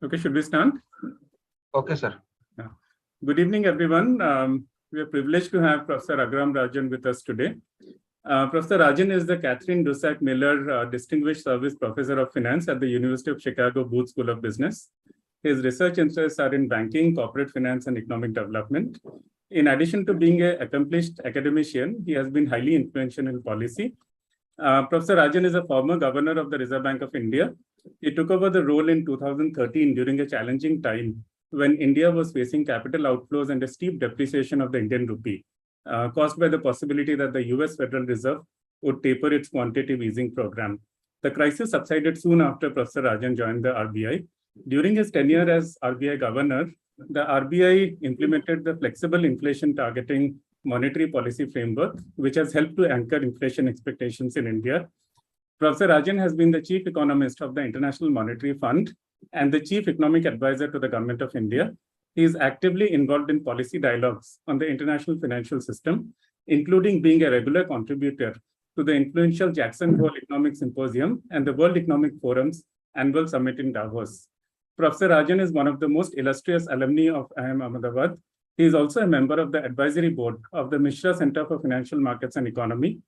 Okay, should we start? Okay, sir. Yeah. Good evening, everyone. We are privileged to have Professor Raghuram Rajan with us today. Professor Rajan is the Catherine Dusac Miller Distinguished Service Professor of Finance at the University of Chicago Booth School of Business. His research interests are in banking, corporate finance, and economic development. In addition to being an accomplished academician, he has been highly influential in policy. Professor Rajan is a former governor of the Reserve Bank of India. He took over the role in 2013 during a challenging time when India was facing capital outflows and a steep depreciation of the Indian rupee, caused by the possibility that the US Federal Reserve would taper its quantitative easing program. The crisis subsided soon after Professor Rajan joined the RBI. During his tenure as RBI governor, the RBI implemented the flexible inflation targeting monetary policy framework, which has helped to anchor inflation expectations in India. Professor Rajan has been the chief economist of the International Monetary Fund and the chief economic advisor to the Government of India. He is actively involved in policy dialogues on the international financial system, including being a regular contributor to the influential Jackson Hole Economic Symposium and the World Economic Forum's annual summit in Davos. Professor Rajan is one of the most illustrious alumni of IIM Ahmedabad. He is also a member of the advisory board of the Misra Center for Financial Markets and Economy.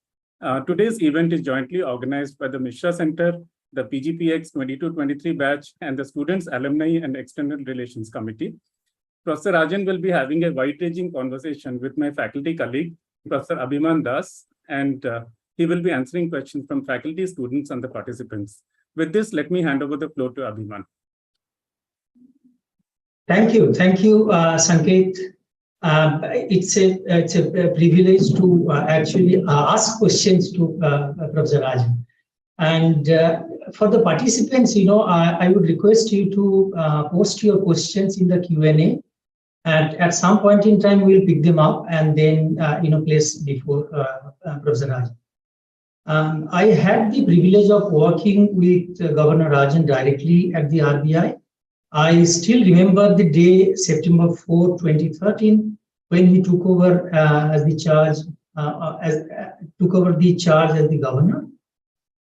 Today's event is jointly organized by the Misra Center, the PGPX 22-23 batch, and the Students, Alumni and External Relations Committee. Professor Rajan will be having a wide-ranging conversation with my faculty colleague, Professor Abhiman Das, and he will be answering questions from faculty, students, and the participants. With this, let me hand over the floor to Abhiman. Thank you, Sanket. It's a privilege to actually ask questions to Professor Rajan. And for the participants, I would request you to post your questions in the Q&A. And at some point in time, we'll pick them up and then, place before Professor Rajan. I had the privilege of working with Governor Rajan directly at the RBI. I still remember the day, September 4, 2013, when he took over the charge as the governor.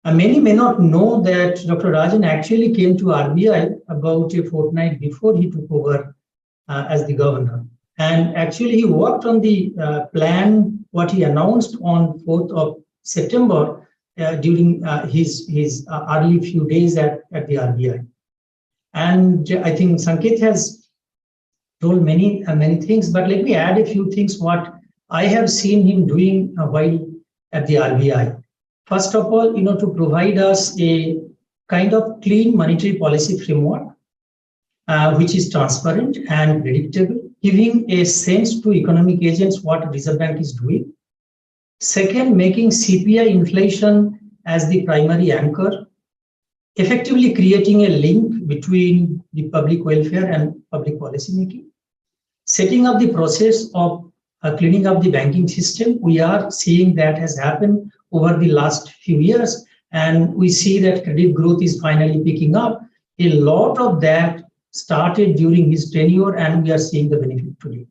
Many may not know that Dr. Rajan actually came to RBI about a fortnight before he took over as the governor. And actually, he worked on the plan, what he announced on 4th of September during his early few days at the RBI. And I think Sanket has told many things, but let me add a few things what I have seen him doing while at the RBI. First of all, to provide us a kind of clean monetary policy framework, which is transparent and predictable, giving a sense to economic agents what Reserve Bank is doing. Second, making CPI inflation as the primary anchor, effectively creating a link between the public welfare and public policy making. Setting up the process of cleaning up the banking system, we are seeing that has happened over the last few years, and we see that credit growth is finally picking up. A lot of that started during his tenure, and we are seeing the benefit today.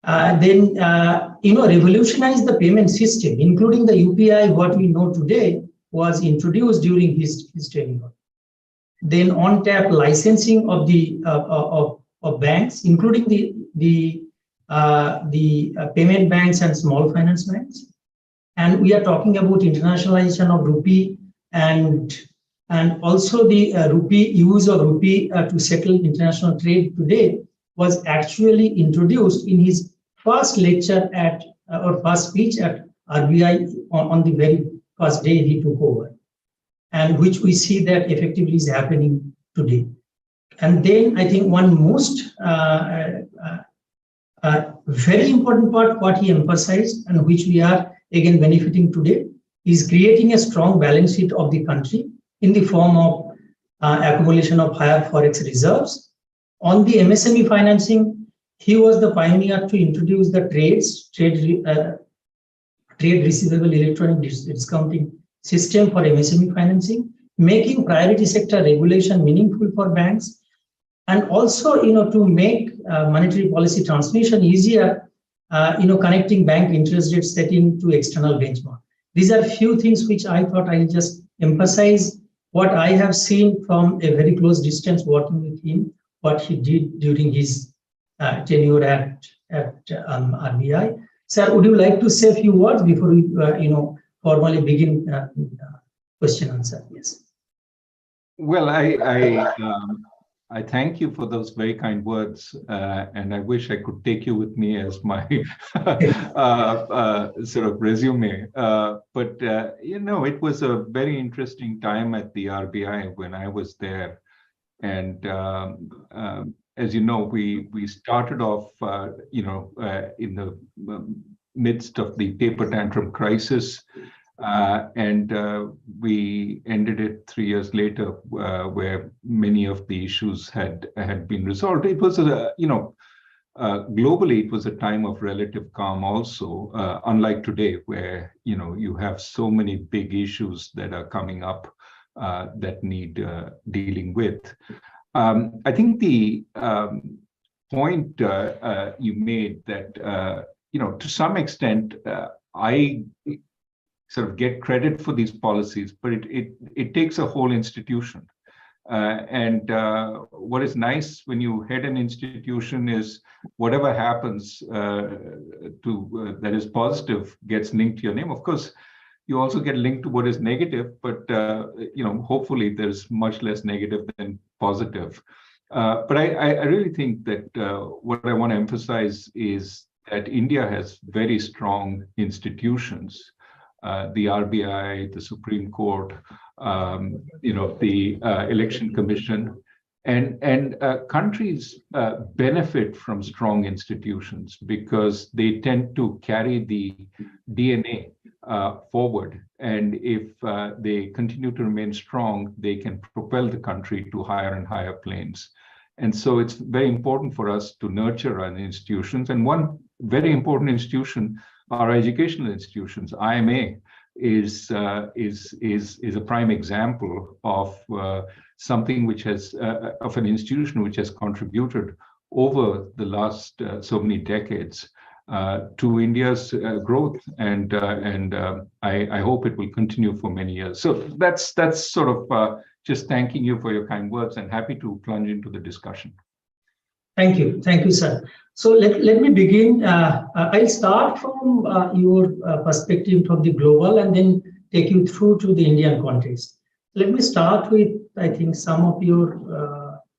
Then, revolutionize the payment system, including the UPI, what we know today, was introduced during his tenure. Then on-tap licensing of the of banks, including the payment banks and small finance banks. And we are talking about internationalization of rupee and also the use of rupee to settle international trade today was actually introduced in his first lecture or first speech at RBI on the very first day he took over, and which we see that effectively is happening today. And then I think one most very important part, what he emphasized and which we are again benefiting today, is creating a strong balance sheet of the country in the form of accumulation of higher forex reserves. On the MSME financing, he was the pioneer to introduce the trade receivable electronic discounting system for MSME financing, making priority sector regulation meaningful for banks, and also to make monetary policy transmission easier, connecting bank interest rate setting to external benchmark. These are few things which I thought I'll just emphasize what I have seen from a very close distance working with him, what he did during his tenure at RBI. Sir, would you like to say a few words before we, formally begin question answer? Yes. Well, I thank you for those very kind words, and I wish I could take you with me as my sort of resume. But it was a very interesting time at the RBI when I was there, and as you know, we started off, in the midst of the paper tantrum crisis. And we ended it 3 years later, where many of the issues had been resolved. It was globally, it was a time of relative calm also, unlike today, where you have so many big issues that are coming up that need dealing with. I think the point you made that to some extent I sort of get credit for these policies, but it takes a whole institution. And what is nice when you head an institution is whatever happens that is positive gets linked to your name. Of course, you also get linked to what is negative, but hopefully there's much less negative than positive. But I really think that what I want to emphasize is that India has very strong institutions. The RBI, the Supreme Court, the Election Commission, and countries benefit from strong institutions because they tend to carry the DNA forward. And if they continue to remain strong, they can propel the country to higher and higher planes. And so it's very important for us to nurture our institutions. And one very important institution, our educational institutions. IMA is a prime example of something which has of an institution which has contributed over the last so many decades to India's growth, and I hope it will continue for many years. So that's sort of just thanking you for your kind words, and happy to plunge into the discussion. Thank you, sir. So let me begin. I'll start from your perspective from the global and then take you through to the Indian context. Let me start with, I think, some of your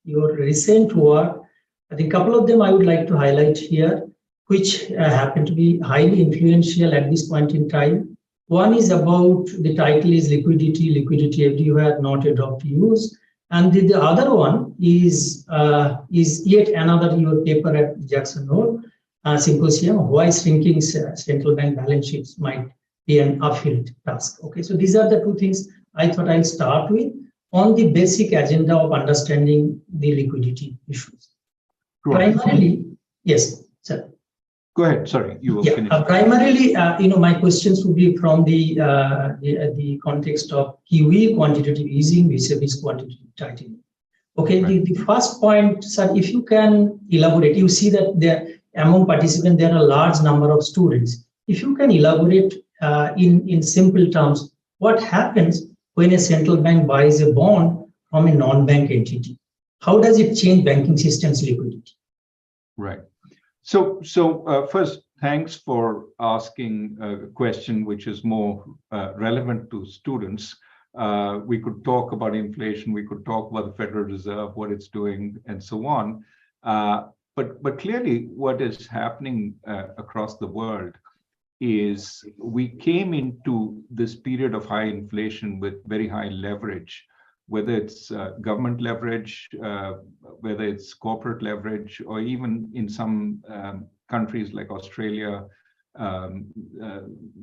recent work. I think a couple of them I would like to highlight here, which happen to be highly influential at this point in time. One is about, the title is liquidity everywhere, not a drop to use. And the other one is yet another your paper at Jackson Hole Symposium, why shrinking central bank balance sheets might be an uphill task. Okay, so these are the two things I thought I'll start with on the basic agenda of understanding the liquidity issues. Sure. Primarily, yes, sir. Go ahead. Sorry, you will finish. Primarily, my questions would be from the context of QE, quantitative easing, vis-a-vis quantitative tightening. Okay, right. The first point, sir, if you can elaborate, you see that there among participants there are a large number of students. If you can elaborate in simple terms, what happens when a central bank buys a bond from a non-bank entity? How does it change banking system's liquidity? Right. So first, thanks for asking a question which is more relevant to students. We could talk about inflation, we could talk about the Federal Reserve, what it's doing, and so on. But clearly, what is happening across the world is we came into this period of high inflation with very high leverage, whether it's government leverage, whether it's corporate leverage, or even in some countries like Australia,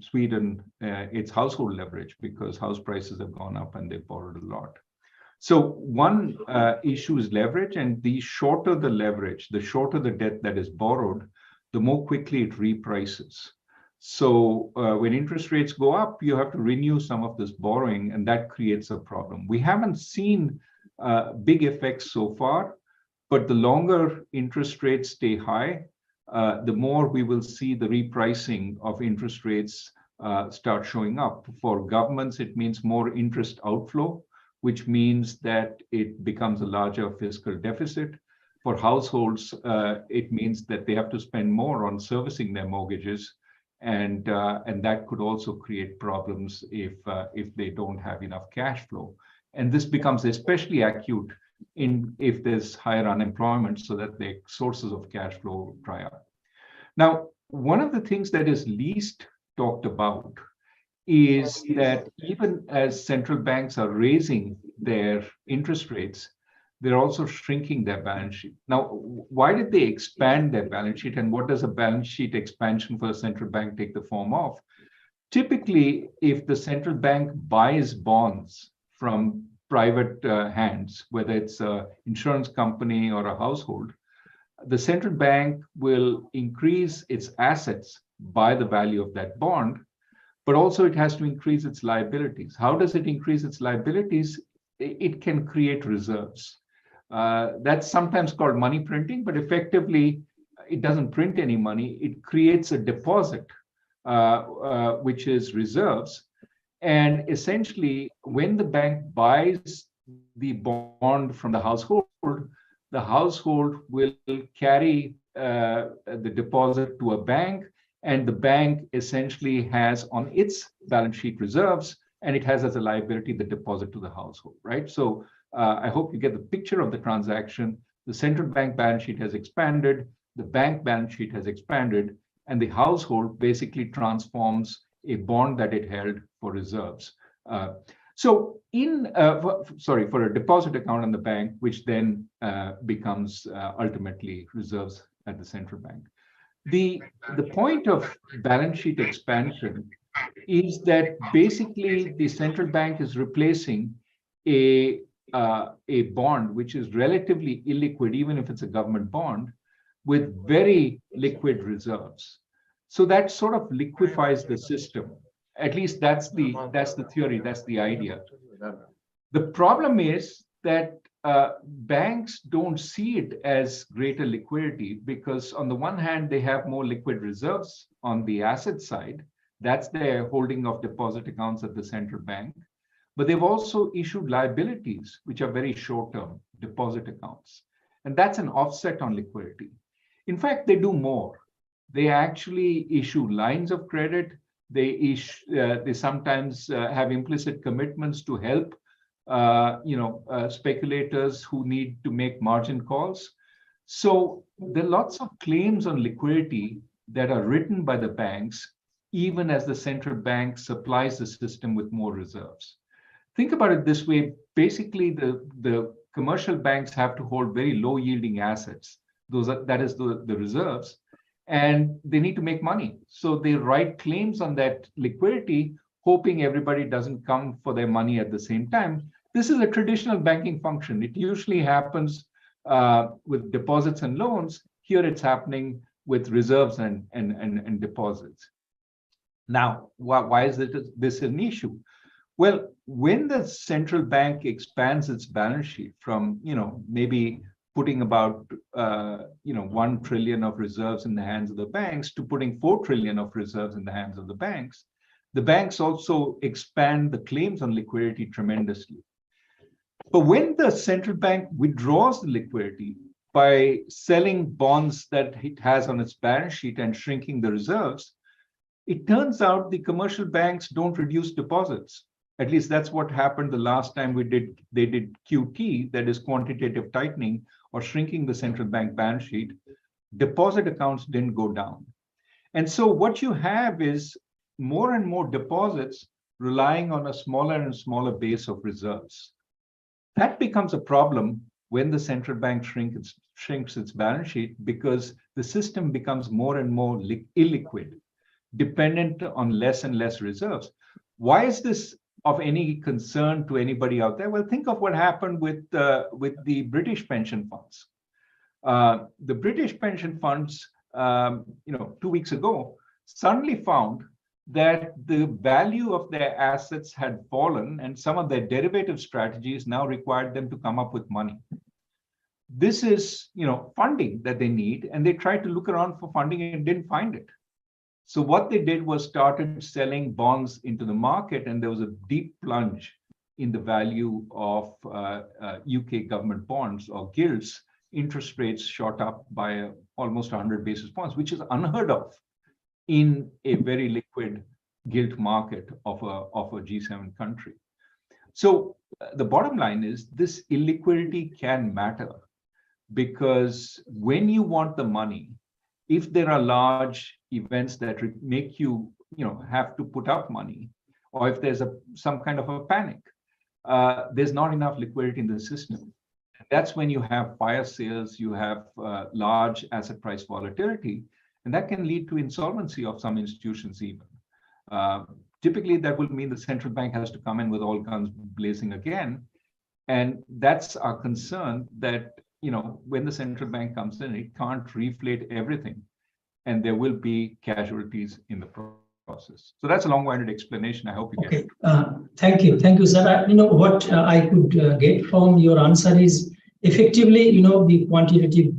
Sweden, it's household leverage because house prices have gone up and they've borrowed a lot. So one issue is leverage, and the shorter the leverage, the shorter the debt that is borrowed, the more quickly it reprices. So when interest rates go up, you have to renew some of this borrowing, and that creates a problem. We haven't seen big effects so far, but the longer interest rates stay high, the more we will see the repricing of interest rates start showing up. For governments, it means more interest outflow. which means that it becomes a larger fiscal deficit. For households, it means that they have to spend more on servicing their mortgages, and that could also create problems if they don't have enough cash flow. And this becomes especially acute if there's higher unemployment, so that the sources of cash flow dry up. Now, one of the things that is least talked about is that even as central banks are raising their interest rates, they're also shrinking their balance sheet. Now, why did they expand their balance sheet, and what does a balance sheet expansion for a central bank take the form of? Typically, if the central bank buys bonds from private hands, whether it's an insurance company or a household, the central bank will increase its assets by the value of that bond, but also it has to increase its liabilities. How does it increase its liabilities? It can create reserves. That's sometimes called money printing, but effectively, it doesn't print any money. It creates a deposit, which is reserves. And essentially, when the bank buys the bond from the household will carry the deposit to a bank, and the bank essentially has on its balance sheet reserves, and it has as a liability the deposit to the household, right? So I hope you get the picture of the transaction. The central bank balance sheet has expanded, the bank balance sheet has expanded, and the household basically transforms a bond that it held for reserves. For a deposit account in the bank, which then becomes ultimately reserves at the central bank. The point of balance sheet expansion is that basically the central bank is replacing a bond which is relatively illiquid, even if it's a government bond, with very liquid reserves. So that sort of liquefies the system. At least that's the theory, that's the idea. The problem is that banks don't see it as greater liquidity, because on the one hand, they have more liquid reserves on the asset side. That's their holding of deposit accounts at the central bank. But they've also issued liabilities, which are very short-term deposit accounts. And that's an offset on liquidity. In fact, they do more. They actually issue lines of credit. They sometimes have implicit commitments to help speculators who need to make margin calls. So there are lots of claims on liquidity that are written by the banks, even as the central bank supplies the system with more reserves. Think about it this way. Basically, the commercial banks have to hold very low yielding assets. That is the reserves, and they need to make money. So they write claims on that liquidity, hoping everybody doesn't come for their money at the same time. This is a traditional banking function. It usually happens with deposits and loans. Here it's happening with reserves and deposits. Now, why is this an issue? Well, when the central bank expands its balance sheet from, maybe putting about, 1 trillion of reserves in the hands of the banks to putting 4 trillion of reserves in the hands of the banks also expand the claims on liquidity tremendously. But when the central bank withdraws the liquidity by selling bonds that it has on its balance sheet and shrinking the reserves, it turns out the commercial banks don't reduce deposits. At least that's what happened the last time they did QT, that is quantitative tightening or shrinking the central bank balance sheet. Deposit accounts didn't go down. And so what you have is more and more deposits relying on a smaller and smaller base of reserves. That becomes a problem when the central bank shrinks its balance sheet, because the system becomes more and more illiquid, dependent on less and less reserves. Why is this of any concern to anybody out there? Well, think of what happened with the British pension funds. The British pension funds, 2 weeks ago, suddenly found that the value of their assets had fallen, and some of their derivative strategies now required them to come up with money. This is, funding that they need, and they tried to look around for funding and didn't find it. So what they did was started selling bonds into the market, and there was a deep plunge in the value of UK government bonds or gilts, interest rates shot up by almost 100 basis points, which is unheard of in a very liquid gilt market of a G7 country. So the bottom line is this illiquidity can matter, because when you want the money, if there are large events that make you, have to put up money, or if there's some kind of a panic, there's not enough liquidity in the system. That's when you have fire sales, you have large asset price volatility, and that can lead to insolvency of some institutions even. Typically, that will mean the central bank has to come in with all guns blazing again. And that's our concern, that when the central bank comes in, it can't reflate everything, and there will be casualties in the process. So that's a long-winded explanation. I hope you get it. Thank you, sir. What I could get from your answer is effectively, the quantitative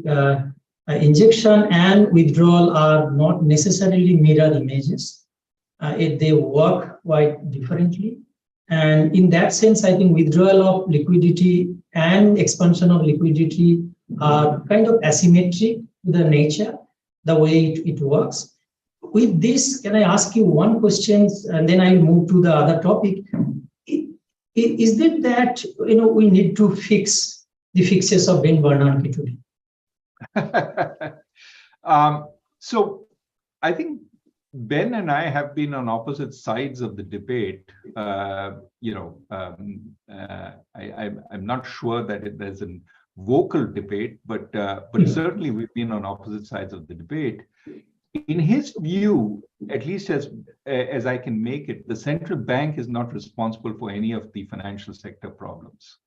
injection and withdrawal are not necessarily mirror images. They work quite differently. And in that sense, I think withdrawal of liquidity and expansion of liquidity are kind of asymmetric to the nature, the way it works. With this, can I ask you one question, and then I'll move to the other topic? Is it that we need to fix the fixes of Ben Bernanke today? So I think Ben and I have been on opposite sides of the debate. I'm not sure that there's a vocal debate, but certainly we've been on opposite sides of the debate. In his view, at least as I can make it, the central bank is not responsible for any of the financial sector problems.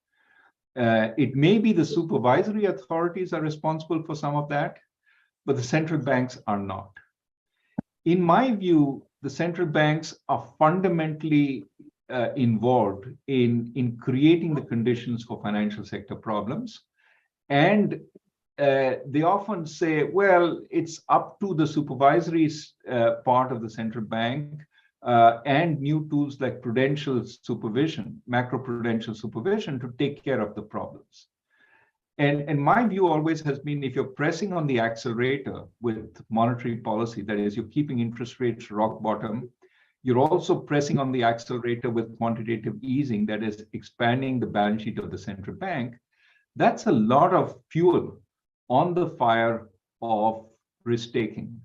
It may be the supervisory authorities are responsible for some of that, but the central banks are not. In my view, the central banks are fundamentally involved in creating the conditions for financial sector problems. And they often say, well, it's up to the supervisory part of the central bank and new tools like prudential supervision, macroprudential supervision, to take care of the problems. And my view always has been, if you're pressing on the accelerator with monetary policy, that is, you're keeping interest rates rock bottom, you're also pressing on the accelerator with quantitative easing, that is, expanding the balance sheet of the central bank, that's a lot of fuel on the fire of risk-taking.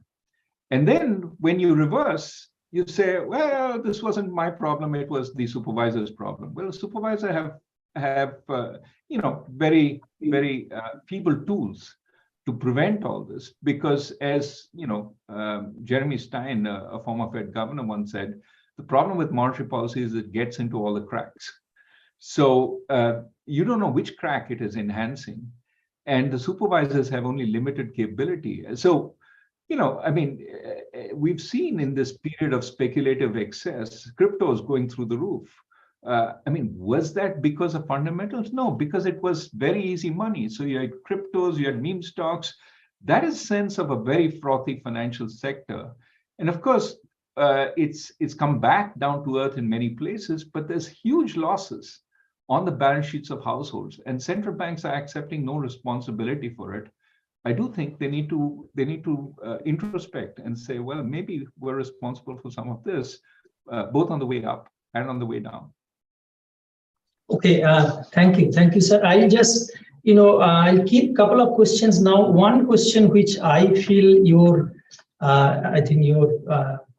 And then when you reverse, you say, well, this wasn't my problem, it was the supervisor's problem. Well, the supervisor have very, very feeble tools to prevent all this, because as Jeremy Stein, a former Fed governor, once said, the problem with monetary policy is it gets into all the cracks. So you don't know which crack it is enhancing, and the supervisors have only limited capability. So, we've seen in this period of speculative excess, cryptos going through the roof. Was that because of fundamentals? No, because it was very easy money. So you had cryptos, you had meme stocks. That is a sense of a very frothy financial sector. And of course, it's come back down to earth in many places, but there's huge losses on the balance sheets of households, and central banks are accepting no responsibility for it. I do think they need to introspect and say, well, maybe we're responsible for some of this, both on the way up and on the way down. Okay, thank you, sir. I'll just, I'll keep a couple of questions now. One question which I feel I think your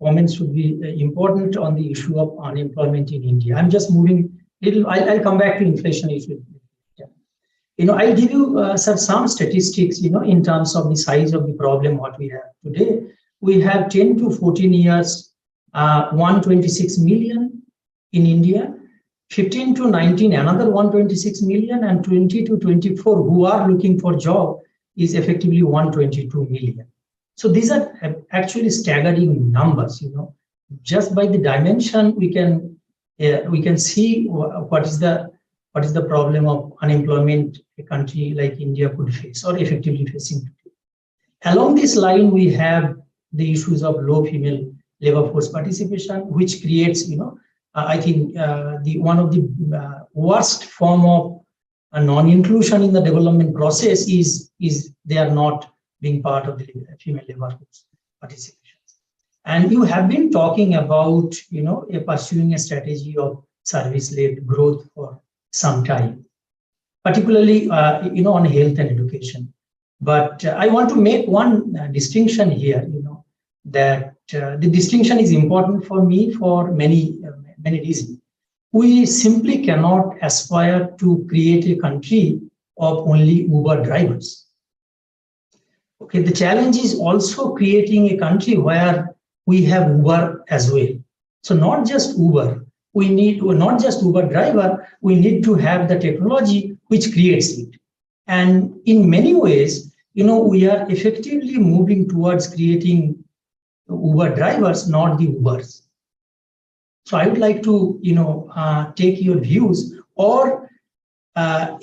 comments would be important on the issue of unemployment in India. I'm just moving little. I'll come back to inflation issue. Yeah. I'll give you some statistics. In terms of the size of the problem what we have today. We have 10 to 14 years, 126 million in India. 15 to 19, another 126 million, and 20 to 24 who are looking for job is effectively 122 million. So these are actually staggering numbers. Just by the dimension, we can see what is the problem of unemployment a country like India could face or effectively facing today. Along this line, we have the issues of low female labor force participation, which creates I think the one of the worst form of non-inclusion in the development process is they are not being part of the female labor force participation. And you have been talking about, pursuing a strategy of service-led growth for some time, particularly, on health and education. But I want to make one distinction here, that the distinction is important for me for many reasons. We simply cannot aspire to create a country of only Uber drivers. Okay, the challenge is also creating a country where we have Uber as well. So not just Uber, not just Uber driver, we need to have the technology which creates it. And in many ways, we are effectively moving towards creating Uber drivers, not the Ubers. So I would like to, take your views, or a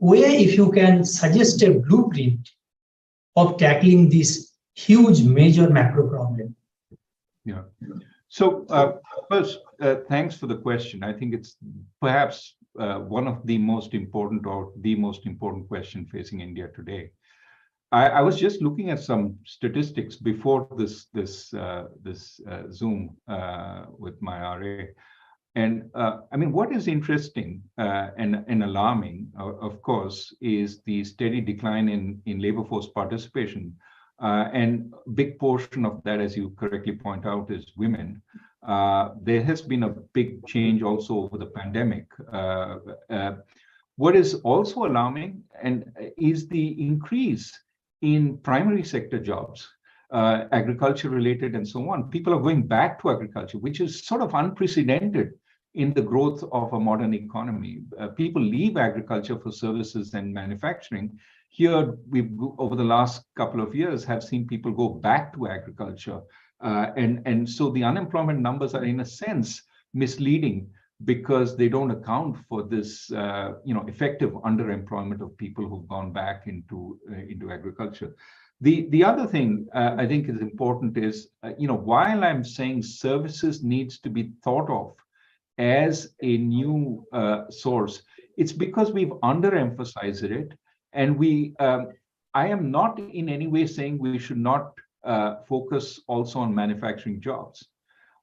way, if you can suggest a blueprint of tackling this huge major macro problem. Yeah. So first, thanks for the question. I think it's perhaps one of the most important, or the most important question facing India today. I was just looking at some statistics before this Zoom with my RA, and I mean, what is interesting and alarming, of course, is the steady decline in labor force participation, and a big portion of that, as you correctly point out, is women. There has been a big change also over the pandemic. What is also alarming is the increase in primary sector jobs, agriculture related and so on. People are going back to agriculture, which is sort of unprecedented in the growth of a modern economy. People leave agriculture for services and manufacturing. Here, we've, over the last couple of years, have seen people go back to agriculture. And so the unemployment numbers are, in a sense, misleading, because they don't account for this, effective underemployment of people who've gone back into agriculture. The other thing I think is important is, while I'm saying services needs to be thought of as a new source, it's because we've underemphasized it, and I am not in any way saying we should not focus also on manufacturing jobs.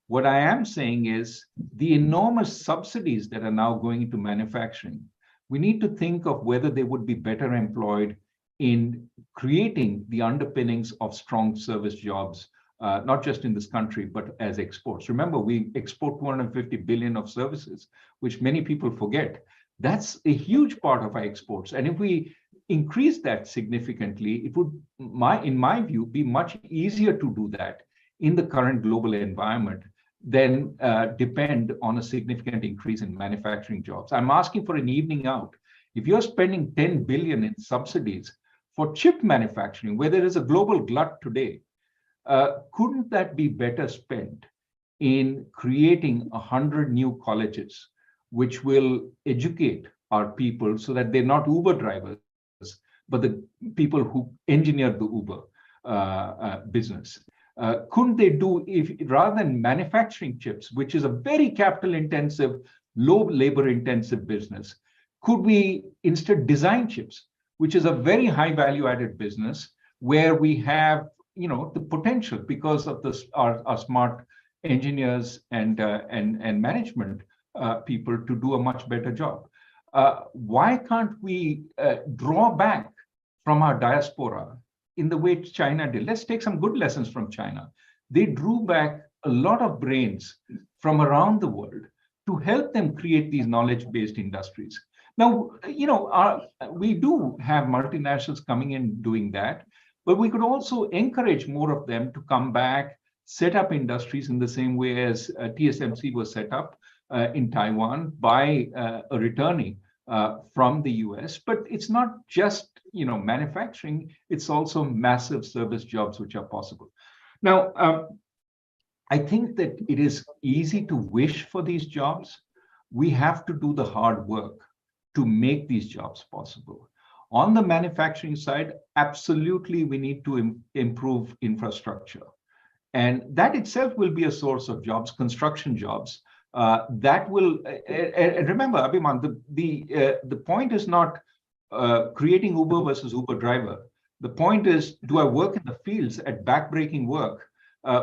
What I am saying is the enormous subsidies that are now going into manufacturing, we need to think of whether they would be better employed in creating the underpinnings of strong service jobs, not just in this country, but as exports. Remember, we export 250 billion of services, which many people forget. That's a huge part of our exports. And if we increase that significantly, it would, in my view, be much easier to do that in the current global environment than depend on a significant increase in manufacturing jobs. I'm asking for an evening out. If you're spending 10 billion in subsidies for chip manufacturing, where there is a global glut today, couldn't that be better spent in creating 100 new colleges, which will educate our people so that they're not Uber drivers, but the people who engineer the Uber business? Couldn't they do, if rather than manufacturing chips, which is a very capital intensive, low labor intensive business, could we instead design chips, which is a very high value added business where we have, the potential because of our smart engineers and management people to do a much better job? Why can't we draw back from our diaspora in the way China did? Let's take some good lessons from China. They drew back a lot of brains from around the world to help them create these knowledge-based industries. Now, we do have multinationals coming in doing that, but we could also encourage more of them to come back, set up industries in the same way as TSMC was set up in Taiwan by a returnee from the US. But it's not just manufacturing, it's also massive service jobs which are possible. Now, I think that it is easy to wish for these jobs. We have to do the hard work to make these jobs possible. On the manufacturing side, absolutely we need to improve infrastructure. And that itself will be a source of jobs, construction jobs. That will, and remember, Abhiman, the point is not creating Uber versus Uber driver. The point is, do I work in the fields at backbreaking work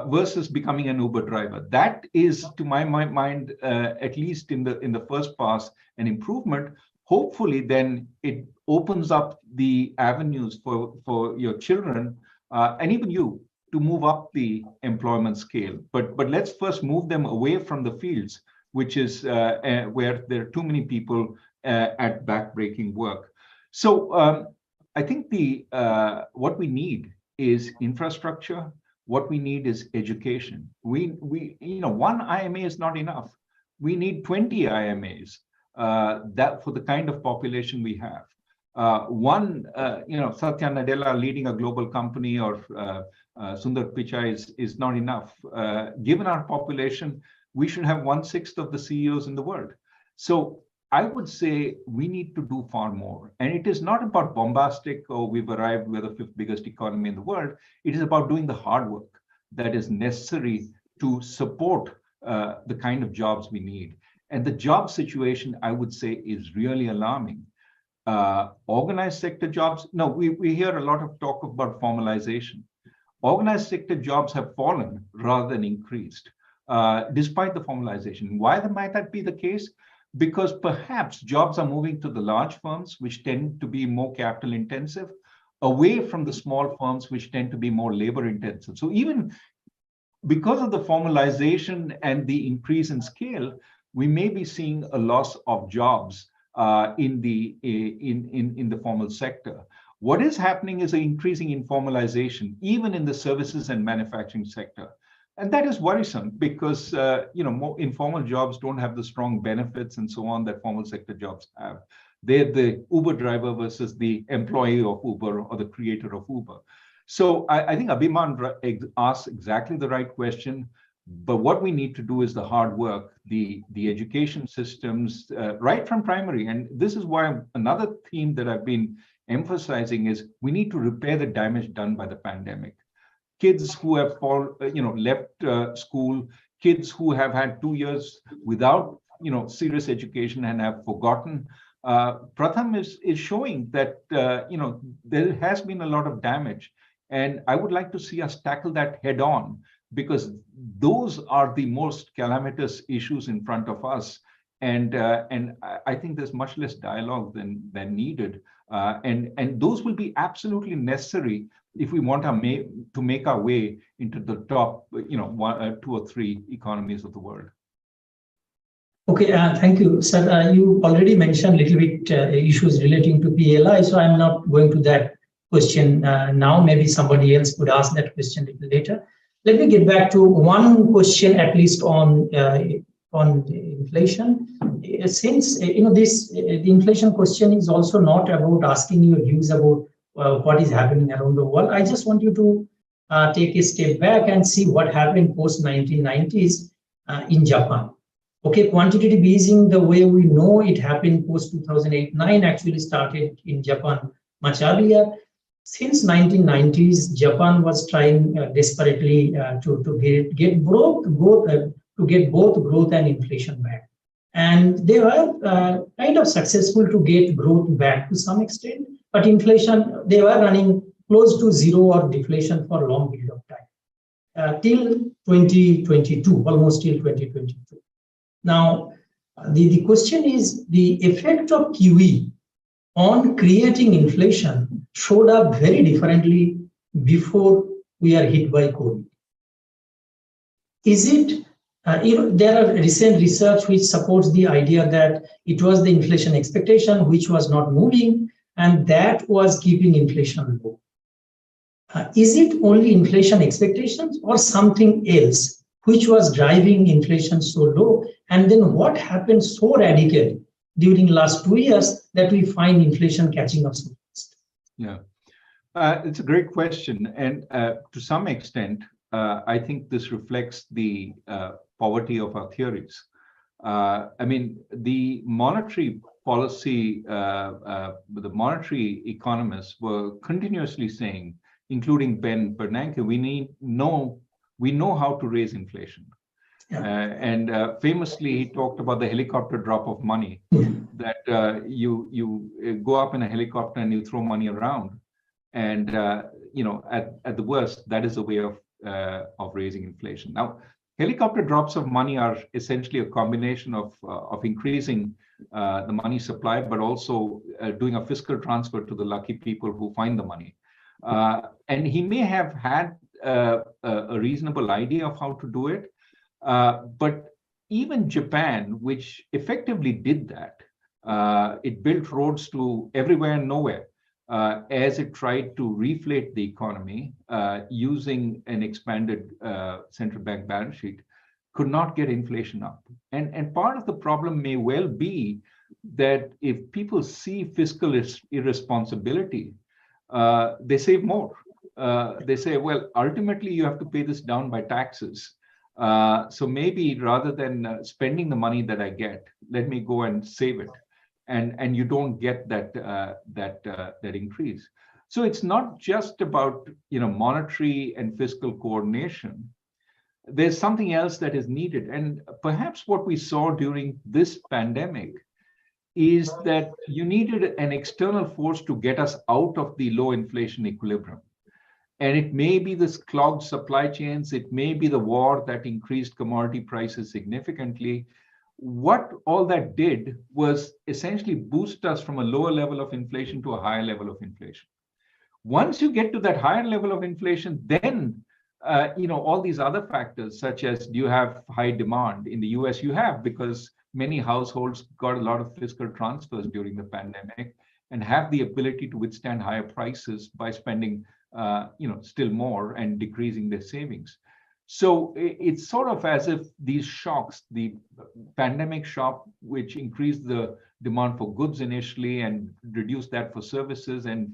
versus becoming an Uber driver? That is, to my mind, at least in the first pass, an improvement. Hopefully, then it opens up the avenues for your children and even you to move up the employment scale. But let's first move them away from the fields, which is where there are too many people at backbreaking work. So I think what we need is infrastructure. What we need is education. We one IMA is not enough. We need 20 IMAs that for the kind of population we have. Satya Nadella leading a global company or Sundar Pichai is not enough. Given our population, we should have 1/6 of the CEOs in the world. So I would say we need to do far more. And it is not about bombastic, or we've arrived, we're the 5th biggest economy in the world. It is about doing the hard work that is necessary to support the kind of jobs we need. And the job situation, I would say, is really alarming. Organized sector jobs, no, we hear a lot of talk about formalization. Organized sector jobs have fallen rather than increased, despite the formalization. Why might that be the case? Because perhaps jobs are moving to the large firms, which tend to be more capital intensive, away from the small firms, which tend to be more labor intensive. So even because of the formalization and the increase in scale, we may be seeing a loss of jobs in the formal sector. What is happening is an increasing informalization, even in the services and manufacturing sector. And that is worrisome because more informal jobs don't have the strong benefits and so on that formal sector jobs have. They're the Uber driver versus the employee of Uber or the creator of Uber. So I think Abhiman asked exactly the right question. But what we need to do is the hard work, the education systems, right from primary. And this is why another theme that I've been emphasizing is we need to repair the damage done by the pandemic. Kids who have left school, kids who have had 2 years without serious education and have forgotten. Pratham is showing that there has been a lot of damage, and I would like to see us tackle that head on, because those are the most calamitous issues in front of us. And I think there's much less dialogue than needed. And those will be absolutely necessary if we want to make our way into the top, 1, 2 or 3 economies of the world. Okay, thank you, sir. You already mentioned a little bit issues relating to PLI, so I'm not going to that question now. Maybe somebody else could ask that question a little later. Let me get back to one question, at least on inflation. Since the inflation question is also not about asking your views about what is happening around the world. I just want you to take a step back and see what happened post 1990s in Japan. Okay, quantitative easing, the way we know it happened post 2008-9, actually started in Japan much earlier. Since 1990s, Japan was trying desperately to get both growth and inflation back, and they were kind of successful to get growth back to some extent. But inflation, they were running close to zero or deflation for a long period of time till 2022, almost till 2022. Now, the question is the effect of QE on creating inflation showed up very differently before we are hit by COVID. Is it, there are recent research which supports the idea that it was the inflation expectation which was not moving, and that was keeping inflation low. Is it only inflation expectations or something else which was driving inflation so low? And then what happened so radically during last 2 years that we find inflation catching up so fast? Yeah, it's a great question. And to some extent, I think this reflects the poverty of our theories. I mean, the monetary policy, the monetary economists were continuously saying, including Ben Bernanke, we we know how to raise inflation. And famously, he talked about the helicopter drop of money, that you go up in a helicopter and you throw money around. And at the worst, that is a way of raising inflation. Now, helicopter drops of money are essentially a combination of increasing the money supply, but also doing a fiscal transfer to the lucky people who find the money. And he may have had a reasonable idea of how to do it, but even Japan, which effectively did that, it built roads to everywhere and nowhere. As it tried to reflate the economy using an expanded central bank balance sheet, could not get inflation up. And part of the problem may well be that if people see fiscal irresponsibility, they save more. They say, well, ultimately you have to pay this down by taxes. So maybe rather than spending the money that I get, let me go and save it. And you don't get that increase. So it's not just about monetary and fiscal coordination. There's something else that is needed. And perhaps what we saw during this pandemic is that you needed an external force to get us out of the low inflation equilibrium. And it may be this clogged supply chains, it may be the war that increased commodity prices significantly. What all that did was essentially boost us from a lower level of inflation to a higher level of inflation. Once you get to that higher level of inflation, then all these other factors, such as do you have high demand? In the US, you have, because many households got a lot of fiscal transfers during the pandemic and have the ability to withstand higher prices by spending still more and decreasing their savings. So it's sort of as if these shocks, the pandemic shock, which increased the demand for goods initially and reduced that for services and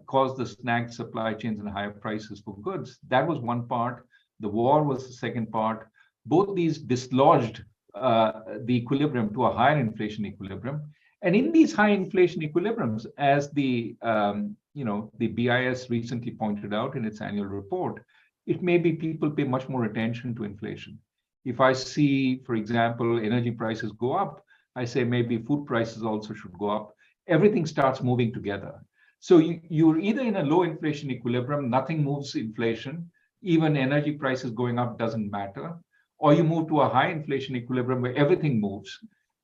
caused the snagged supply chains and higher prices for goods. That was one part. The war was the second part. Both these dislodged the equilibrium to a higher inflation equilibrium. And in these high inflation equilibriums, as the BIS recently pointed out in its annual report, it may be people pay much more attention to inflation. If I see, for example, energy prices go up, I say maybe food prices also should go up. Everything starts moving together. So you're either in a low inflation equilibrium, nothing moves inflation, even energy prices going up doesn't matter, or you move to a high inflation equilibrium where everything moves.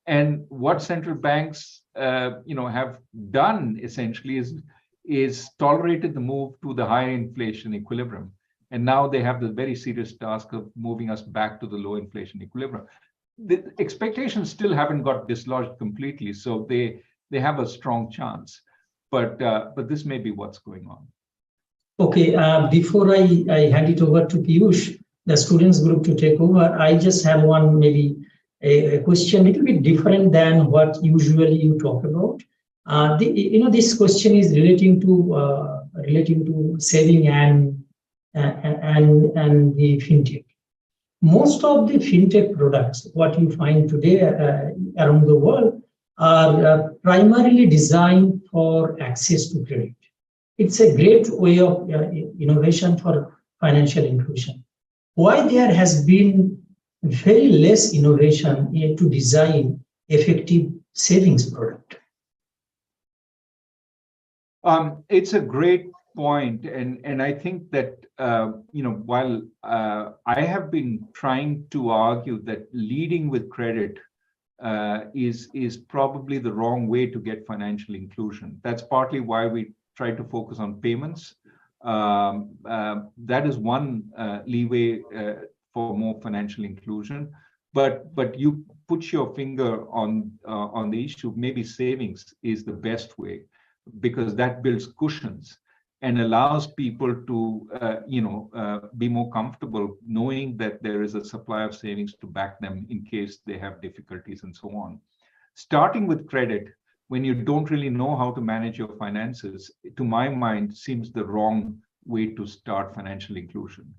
And what central banks have done essentially is tolerated the move to the higher inflation equilibrium. And now they have the very serious task of moving us back to the low inflation equilibrium. The expectations still haven't got dislodged completely, so they have a strong chance. But this may be what's going on. Okay, before I hand it over to Piyush, the students group, to take over, I just have one maybe a question a little bit different than what usually you talk about. This question is relating to saving and the fintech. Most of the fintech products, what you find today around the world, are primarily designed for access to credit. It's a great way of innovation for financial inclusion. Why there has been very less innovation to design effective savings product? It's a great point, and I think that while I have been trying to argue that leading with credit is probably the wrong way to get financial inclusion. That's partly why we try to focus on payments. That is one leeway for more financial inclusion. But you put your finger on the issue. Maybe savings is the best way, because that builds cushions and allows people to be more comfortable knowing that there is a supply of savings to back them in case they have difficulties and so on. Starting with credit, when you don't really know how to manage your finances, to my mind, seems the wrong way to start financial inclusion.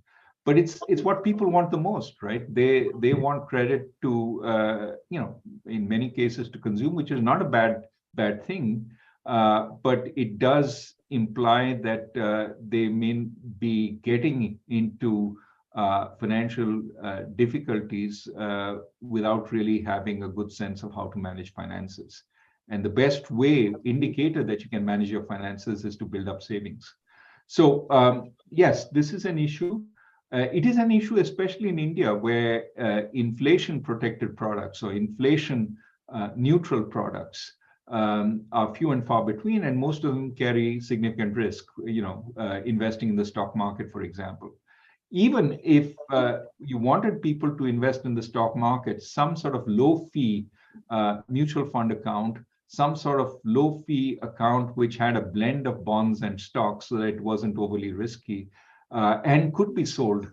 But it's what people want the most, right? They want credit to, in many cases to consume, which is not a bad thing. But it does imply that they may be getting into financial difficulties without really having a good sense of how to manage finances. And the best indicator that you can manage your finances is to build up savings. So yes, this is an issue. It is an issue, especially in India, where inflation-protected products or inflation-neutral products are few and far between, and most of them carry significant risk. Investing in the stock market, for example. Even if you wanted people to invest in the stock market, some sort of low-fee mutual fund account, some sort of low-fee account which had a blend of bonds and stocks so that it wasn't overly risky, and could be sold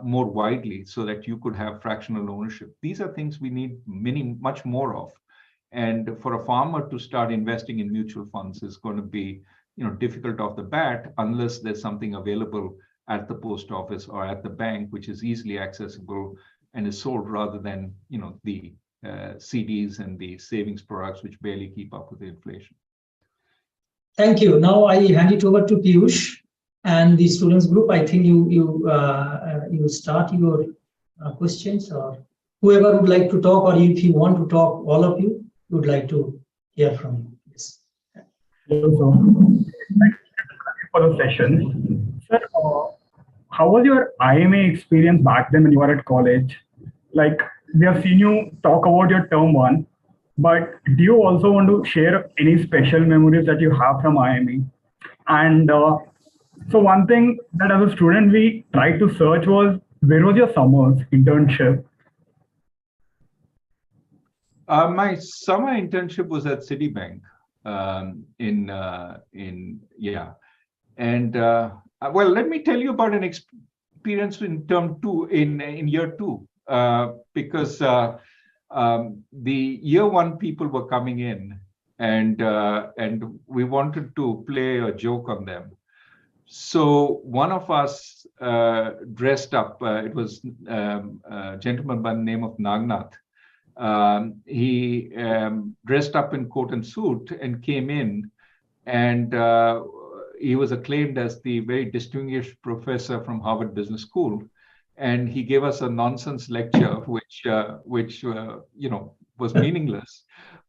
more widely so that you could have fractional ownership. These are things we need much more of. And for a farmer to start investing in mutual funds is going to be, difficult off the bat unless there's something available at the post office or at the bank, which is easily accessible and is sold rather than, the CDs and the savings products, which barely keep up with the inflation. Thank you. Now I hand it over to Piyush and the students group. I think you start your questions, or whoever would like to talk, or if you want to talk, all of you would like to hear from you. Yes. Hello, sir. Thank you for the session. Sir, how was your IMA experience back then when you were at college? Like, we have seen you talk about your term one, but do you also want to share any special memories that you have from IMA? And so one thing that as a student we tried to search was, where was your summers internship? My summer internship was at Citibank And well, let me tell you about an experience in term two, in year two, because the year one people were coming in, and we wanted to play a joke on them. So one of us dressed up. It was a gentleman by the name of Nagnath. He dressed up in coat and suit and came in, and he was acclaimed as the very distinguished professor from Harvard Business School, and he gave us a nonsense lecture, which was meaningless,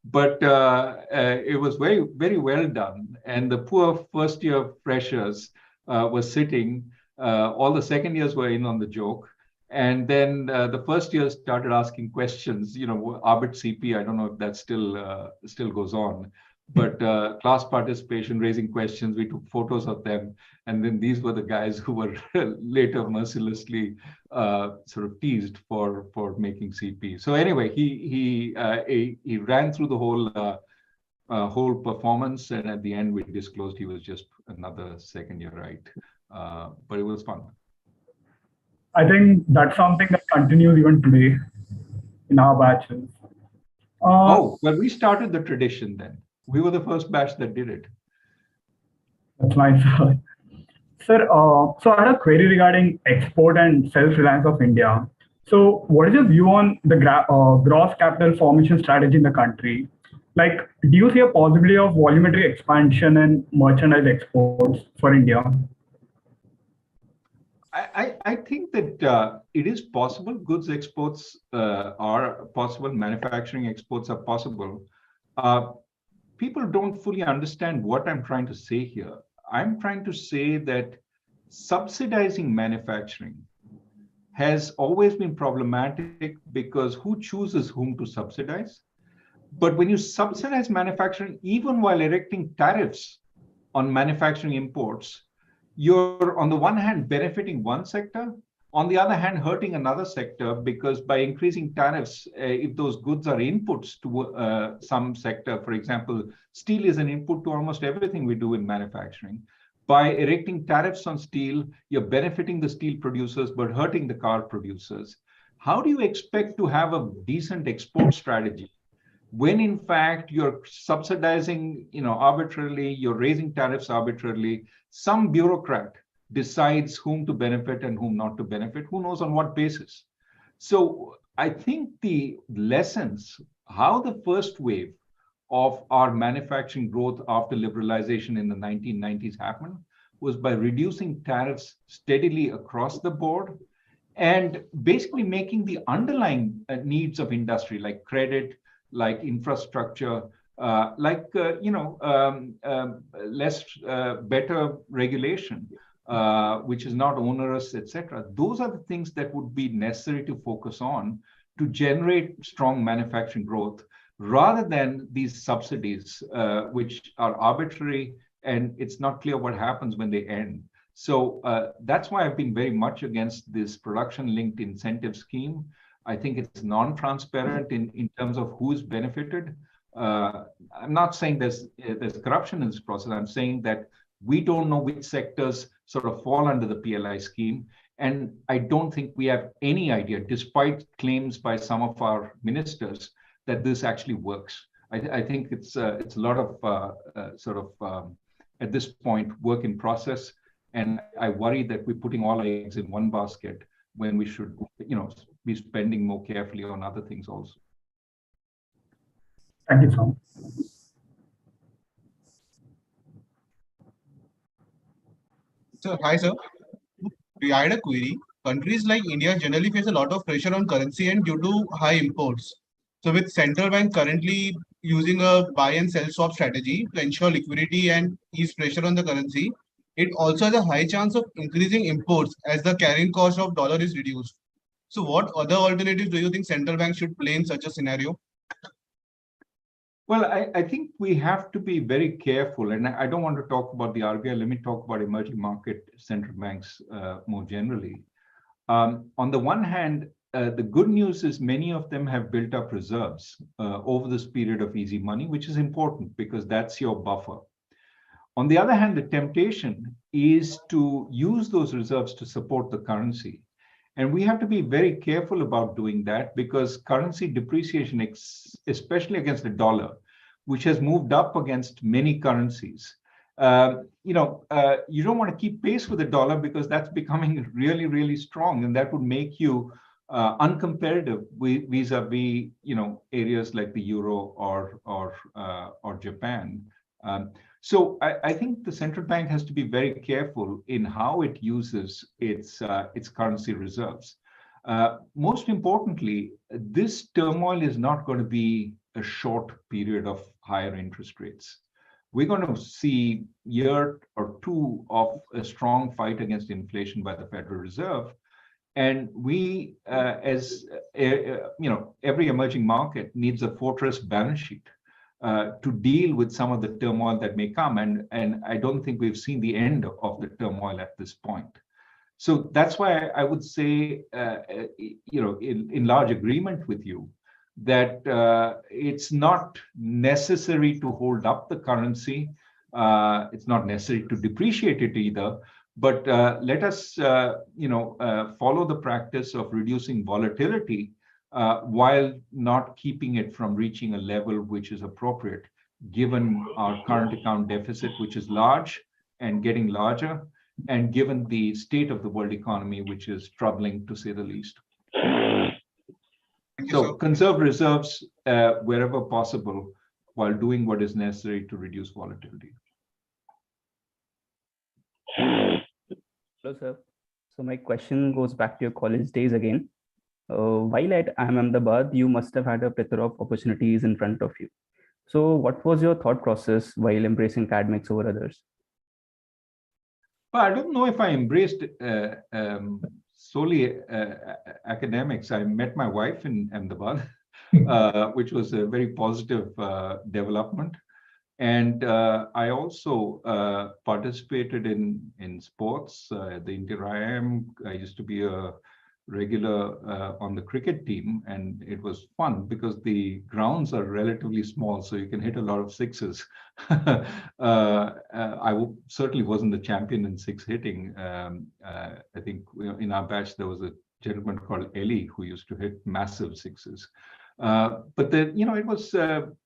but it was very, very well done. And the poor first year freshers were sitting. All the second years were in on the joke. And then the first year started asking questions, Arbit CP, I don't know if that still goes on, but class participation, raising questions, we took photos of them. And then these were the guys who were later mercilessly sort of teased for making CP. So anyway, he ran through the whole performance. And at the end, we disclosed he was just another second year right. But it was fun. I think that's something that continues even today in our batches. Well, we started the tradition then. We were the first batch that did it. That's nice. Sir, so I had a query regarding export and self-reliance of India. So what is your view on the gross capital formation strategy in the country? Like, do you see a possibility of volumetry expansion and merchandise exports for India? I think that it is possible. Goods exports are possible. Manufacturing exports are possible. People don't fully understand what I'm trying to say here. I'm trying to say that subsidizing manufacturing has always been problematic because who chooses whom to subsidize? But when you subsidize manufacturing, even while erecting tariffs on manufacturing imports, you're on the one hand benefiting one sector, on the other hand hurting another sector, because by increasing tariffs, if those goods are inputs to some sector, for example, steel is an input to almost everything we do in manufacturing. By erecting tariffs on steel, you're benefiting the steel producers but hurting the car producers. How do you expect to have a decent export strategy when in fact you're subsidizing, arbitrarily, you're raising tariffs arbitrarily? Some bureaucrat decides whom to benefit and whom not to benefit, who knows on what basis. So I think the lessons, how the first wave of our manufacturing growth after liberalization in the 1990s happened, was by reducing tariffs steadily across the board and basically making the underlying needs of industry, like credit, like infrastructure, better regulation, which is not onerous, etc. Those are the things that would be necessary to focus on to generate strong manufacturing growth, rather than these subsidies, which are arbitrary, and it's not clear what happens when they end. So that's why I've been very much against this production-linked incentive scheme. I think it's non-transparent in terms of who's benefited. I'm not saying there's corruption in this process. I'm saying that we don't know which sectors sort of fall under the PLI scheme. And I don't think we have any idea, despite claims by some of our ministers, that this actually works. I think it's a lot of at this point, work in process. And I worry that we're putting all our eggs in one basket when we should, be spending more carefully on other things also. Thank you, Tom. So, hi, sir. I had a query. Countries like India generally face a lot of pressure on currency and due to high imports. So, with central bank currently using a buy and sell swap strategy to ensure liquidity and ease pressure on the currency, it also has a high chance of increasing imports as the carrying cost of dollar is reduced. So, what other alternatives do you think central banks should play in such a scenario? Well, I think we have to be very careful, and I don't want to talk about the RBI. Let me talk about emerging market central banks more generally. On the one hand, the good news is many of them have built up reserves over this period of easy money, which is important because that's your buffer. On the other hand, the temptation is to use those reserves to support the currency. And we have to be very careful about doing that because currency depreciation, especially against the dollar, which has moved up against many currencies, you don't want to keep pace with the dollar because that's becoming really, really strong, and that would make you uncompetitive vis-a-vis, areas like the euro or Japan. So I think the central bank has to be very careful in how it uses its currency reserves. Most importantly, this turmoil is not going to be a short period of higher interest rates. We're going to see a year or two of a strong fight against inflation by the Federal Reserve. And we, every emerging market needs a fortress balance sheet to deal with some of the turmoil that may come. And I don't think we've seen the end of the turmoil at this point. So that's why I would say, in large agreement with you, that it's not necessary to hold up the currency. It's not necessary to depreciate it either. But let us, follow the practice of reducing volatility while not keeping it from reaching a level which is appropriate, given our current account deficit, which is large and getting larger, and given the state of the world economy, which is troubling, to say the least. So conserve reserves wherever possible while doing what is necessary to reduce volatility. Hello, sir. So my question goes back to your college days again. While at IIM Ahmedabad, you must have had a plethora of opportunities in front of you. So what was your thought process while embracing academics over others? Well, I don't know if I embraced solely academics. I met my wife in Ahmedabad, which was a very positive development. And I also participated in sports, the Inter-IIM. I used to be a regular on the cricket team, and it was fun because the grounds are relatively small, so you can hit a lot of sixes. I certainly wasn't the champion in six hitting. I think in our batch there was a gentleman called Eli who used to hit massive sixes. But it was do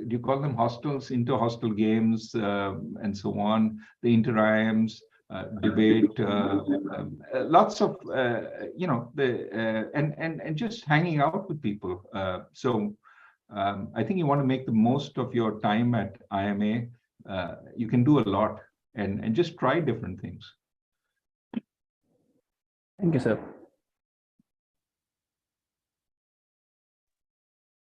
you call them hostels, inter-hostel games, and so on, the Inter-IIMs, debate, lots of, and just hanging out with people. So I think you want to make the most of your time at IMA. You can do a lot and just try different things. Thank you, sir.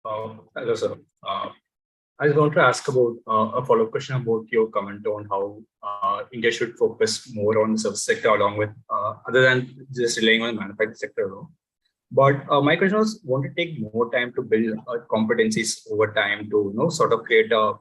Hello, sir. I just want to ask about a follow-up question about your comment on how India should focus more on the service sector along with other than just relying on the manufacturing sector alone. But my question was, want to take more time to build competencies over time to sort of create a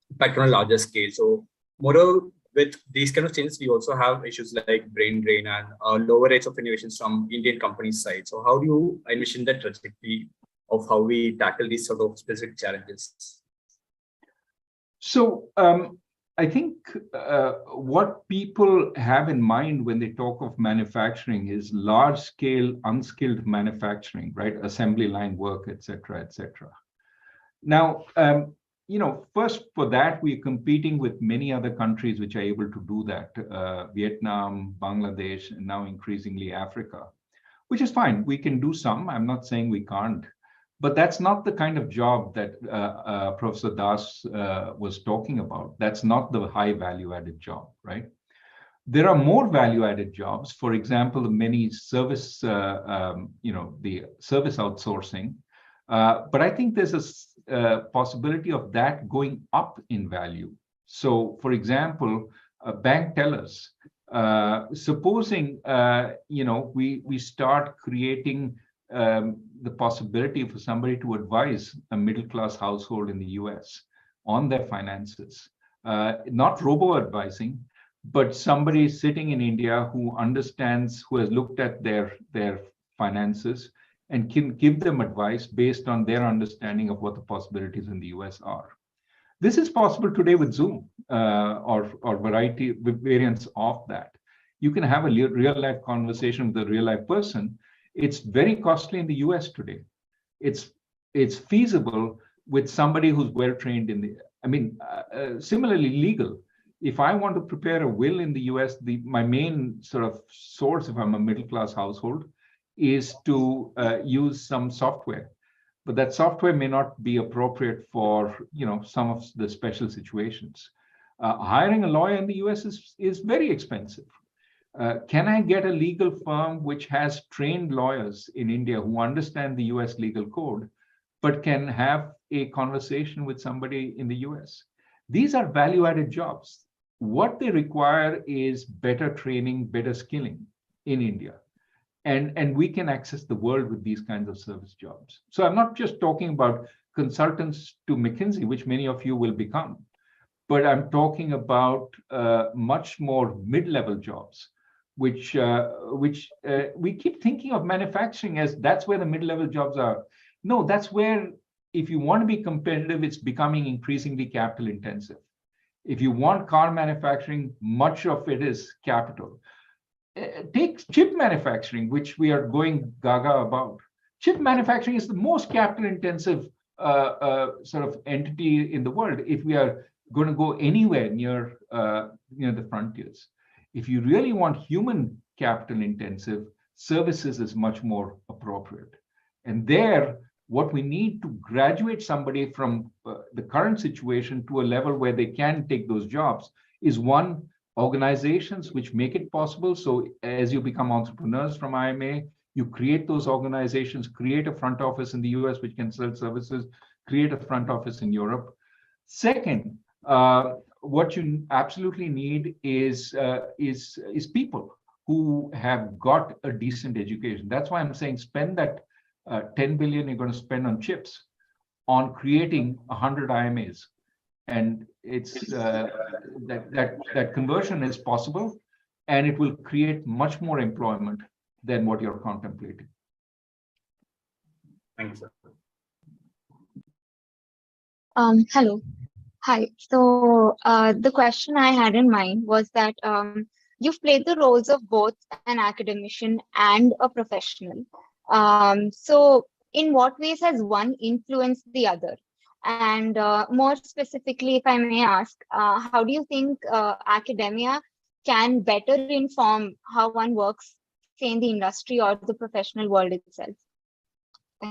impact on a larger scale. So moreover, with these kind of changes, we also have issues like brain drain and lower rates of innovations from Indian companies' side. So how do you envision the trajectory of how we tackle these sort of specific challenges? So I think what people have in mind when they talk of manufacturing is large-scale, unskilled manufacturing, right? Assembly line work, et cetera, et cetera. Now, first for that, we're competing with many other countries which are able to do that. Vietnam, Bangladesh, and now increasingly Africa, which is fine. We can do some. I'm not saying we can't. But that's not the kind of job that Professor Das was talking about. That's not the high value-added job, right? There are more value-added jobs. For example, many service, the service outsourcing. But I think there's a possibility of that going up in value. So, for example, bank tellers. Supposing we start creating the possibility for somebody to advise a middle-class household in the US on their finances, not robo-advising, but somebody sitting in India who understands, who has looked at their finances and can give them advice based on their understanding of what the possibilities in the US are. This is possible today with Zoom or variants of that. You can have a real-life conversation with a real-life person. It's very costly in the US today. It's feasible with somebody who's well-trained in the, similarly legal. If I want to prepare a will in the US, my main sort of source, if I'm a middle-class household, is to use some software. But that software may not be appropriate for some of the special situations. Hiring a lawyer in the US is very expensive. Can I get a legal firm which has trained lawyers in India who understand the US legal code, but can have a conversation with somebody in the US? These are value-added jobs. What they require is better training, better skilling in India. And we can access the world with these kinds of service jobs. So I'm not just talking about consultants to McKinsey, which many of you will become, but I'm talking about much more mid-level jobs, which we keep thinking of manufacturing as that's where the mid-level jobs are. No, that's where, if you want to be competitive, it's becoming increasingly capital intensive. If you want car manufacturing, much of it is capital. Take chip manufacturing, which we are going gaga about. Chip manufacturing is the most capital intensive sort of entity in the world if we are going to go anywhere near the frontiers. If you really want human capital intensive, services is much more appropriate. And there, what we need to graduate somebody from the current situation to a level where they can take those jobs is one, organizations which make it possible. So as you become entrepreneurs from IMA, you create those organizations, create a front office in the US which can sell services, create a front office in Europe. Second, what you absolutely need is people who have got a decent education. That's why I'm saying spend that 10 billion you're going to spend on chips on creating 100 IMAs. And it's that conversion is possible, and it will create much more employment than what you're contemplating. Thank you, sir. Hello. Hi. So the question I had in mind was that you've played the roles of both an academician and a professional. So in what ways has one influenced the other? And more specifically, if I may ask, how do you think academia can better inform how one works, say, in the industry or the professional world itself?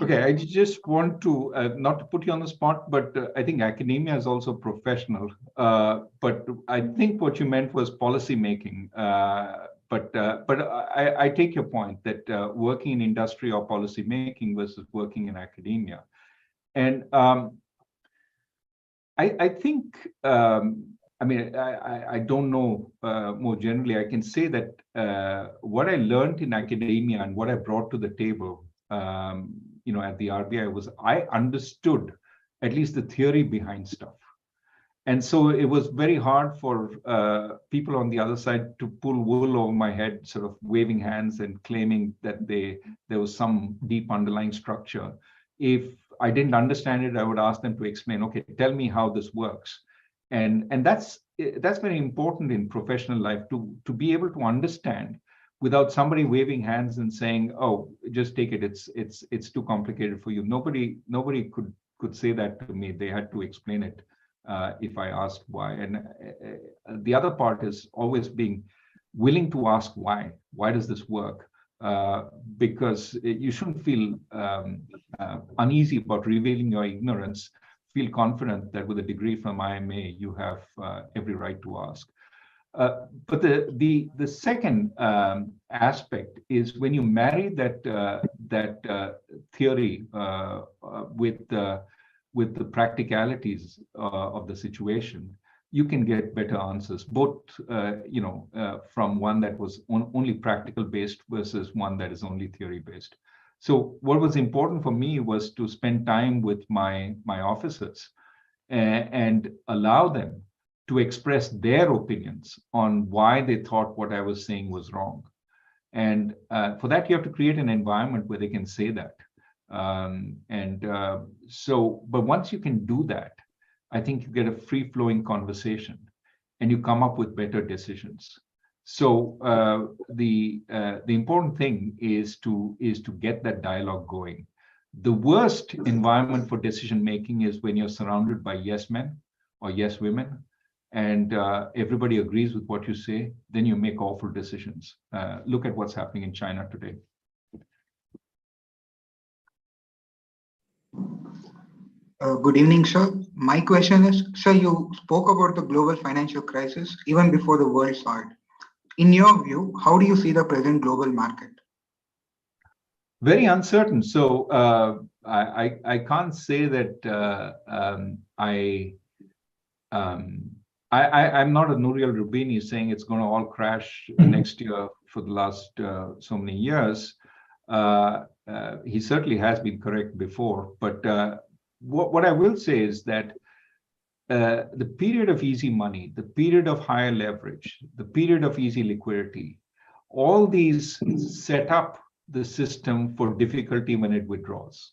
Okay, I just want to, not to put you on the spot, but I think academia is also professional. But I think what you meant was policy making. But I take your point that working in industry or policy making versus working in academia. And I think, I mean, I don't know more generally. I can say that what I learned in academia and what I brought to the table, you know, at the RBI was I understood at least the theory behind stuff. And so it was very hard for people on the other side to pull wool over my head, sort of waving hands and claiming that there was some deep underlying structure. If I didn't understand it, I would ask them to explain, okay, tell me how this works. And that's very important in professional life, to be able to understand without somebody waving hands and saying, oh, just take it, it's too complicated for you. Nobody could say that to me. They had to explain it if I asked why. And the other part is always being willing to ask why. Why does this work? Because you shouldn't feel uneasy about revealing your ignorance. Feel confident that with a degree from IMA, you have every right to ask. But the second aspect is when you marry that theory with the practicalities of the situation, you can get better answers, both you know, from one that was only practical based versus one that is only theory based. So what was important for me was to spend time with my officers and allow them to express their opinions on why they thought what I was saying was wrong. And for that, you have to create an environment where they can say that. But once you can do that, I think you get a free-flowing conversation and you come up with better decisions. So the important thing is to get that dialogue going. The worst environment for decision making is when you're surrounded by yes men or yes women, and everybody agrees with what you say. Then you make awful decisions. Look at what's happening in China today. Good evening, sir. My question is, sir, you spoke about the global financial crisis even before the world saw it. In your view, how do you see the present global market? Very uncertain. So I can't say that I'm not a Nouriel Rubini saying it's going to all crash next year for the last so many years. He certainly has been correct before, but what I will say is that the period of easy money, the period of higher leverage, the period of easy liquidity, all these set up the system for difficulty when it withdraws.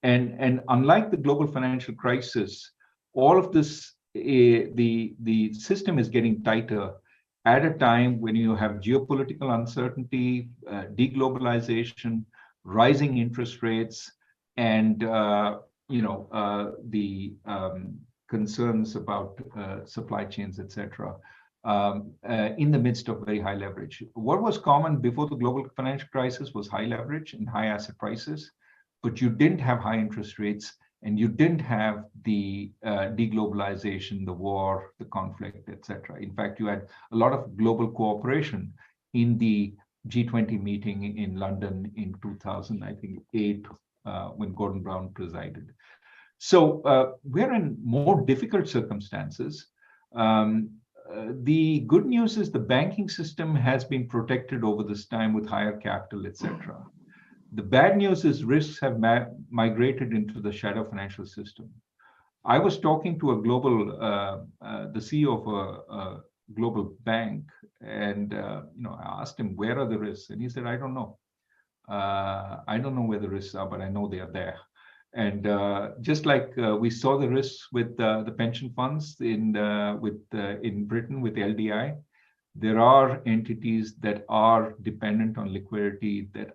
And unlike the global financial crisis, all of this, the system is getting tighter at a time when you have geopolitical uncertainty, deglobalization, rising interest rates, and the concerns about supply chains, etc., in the midst of very high leverage. What was common before the global financial crisis was high leverage and high asset prices, but you didn't have high interest rates, and you didn't have the deglobalization, the war, the conflict, etc. In fact, you had a lot of global cooperation in the G20 meeting in London in 2008, when Gordon Brown presided. So we're in more difficult circumstances. The good news is the banking system has been protected over this time with higher capital, etc. The bad news is risks have migrated into the shadow financial system. I was talking to a global, the CEO of a global bank, and I asked him, where are the risks? And he said, I don't know. I don't know where the risks are, but I know they are there. And just like we saw the risks with the pension funds in Britain with LDI, there are entities that are dependent on liquidity, that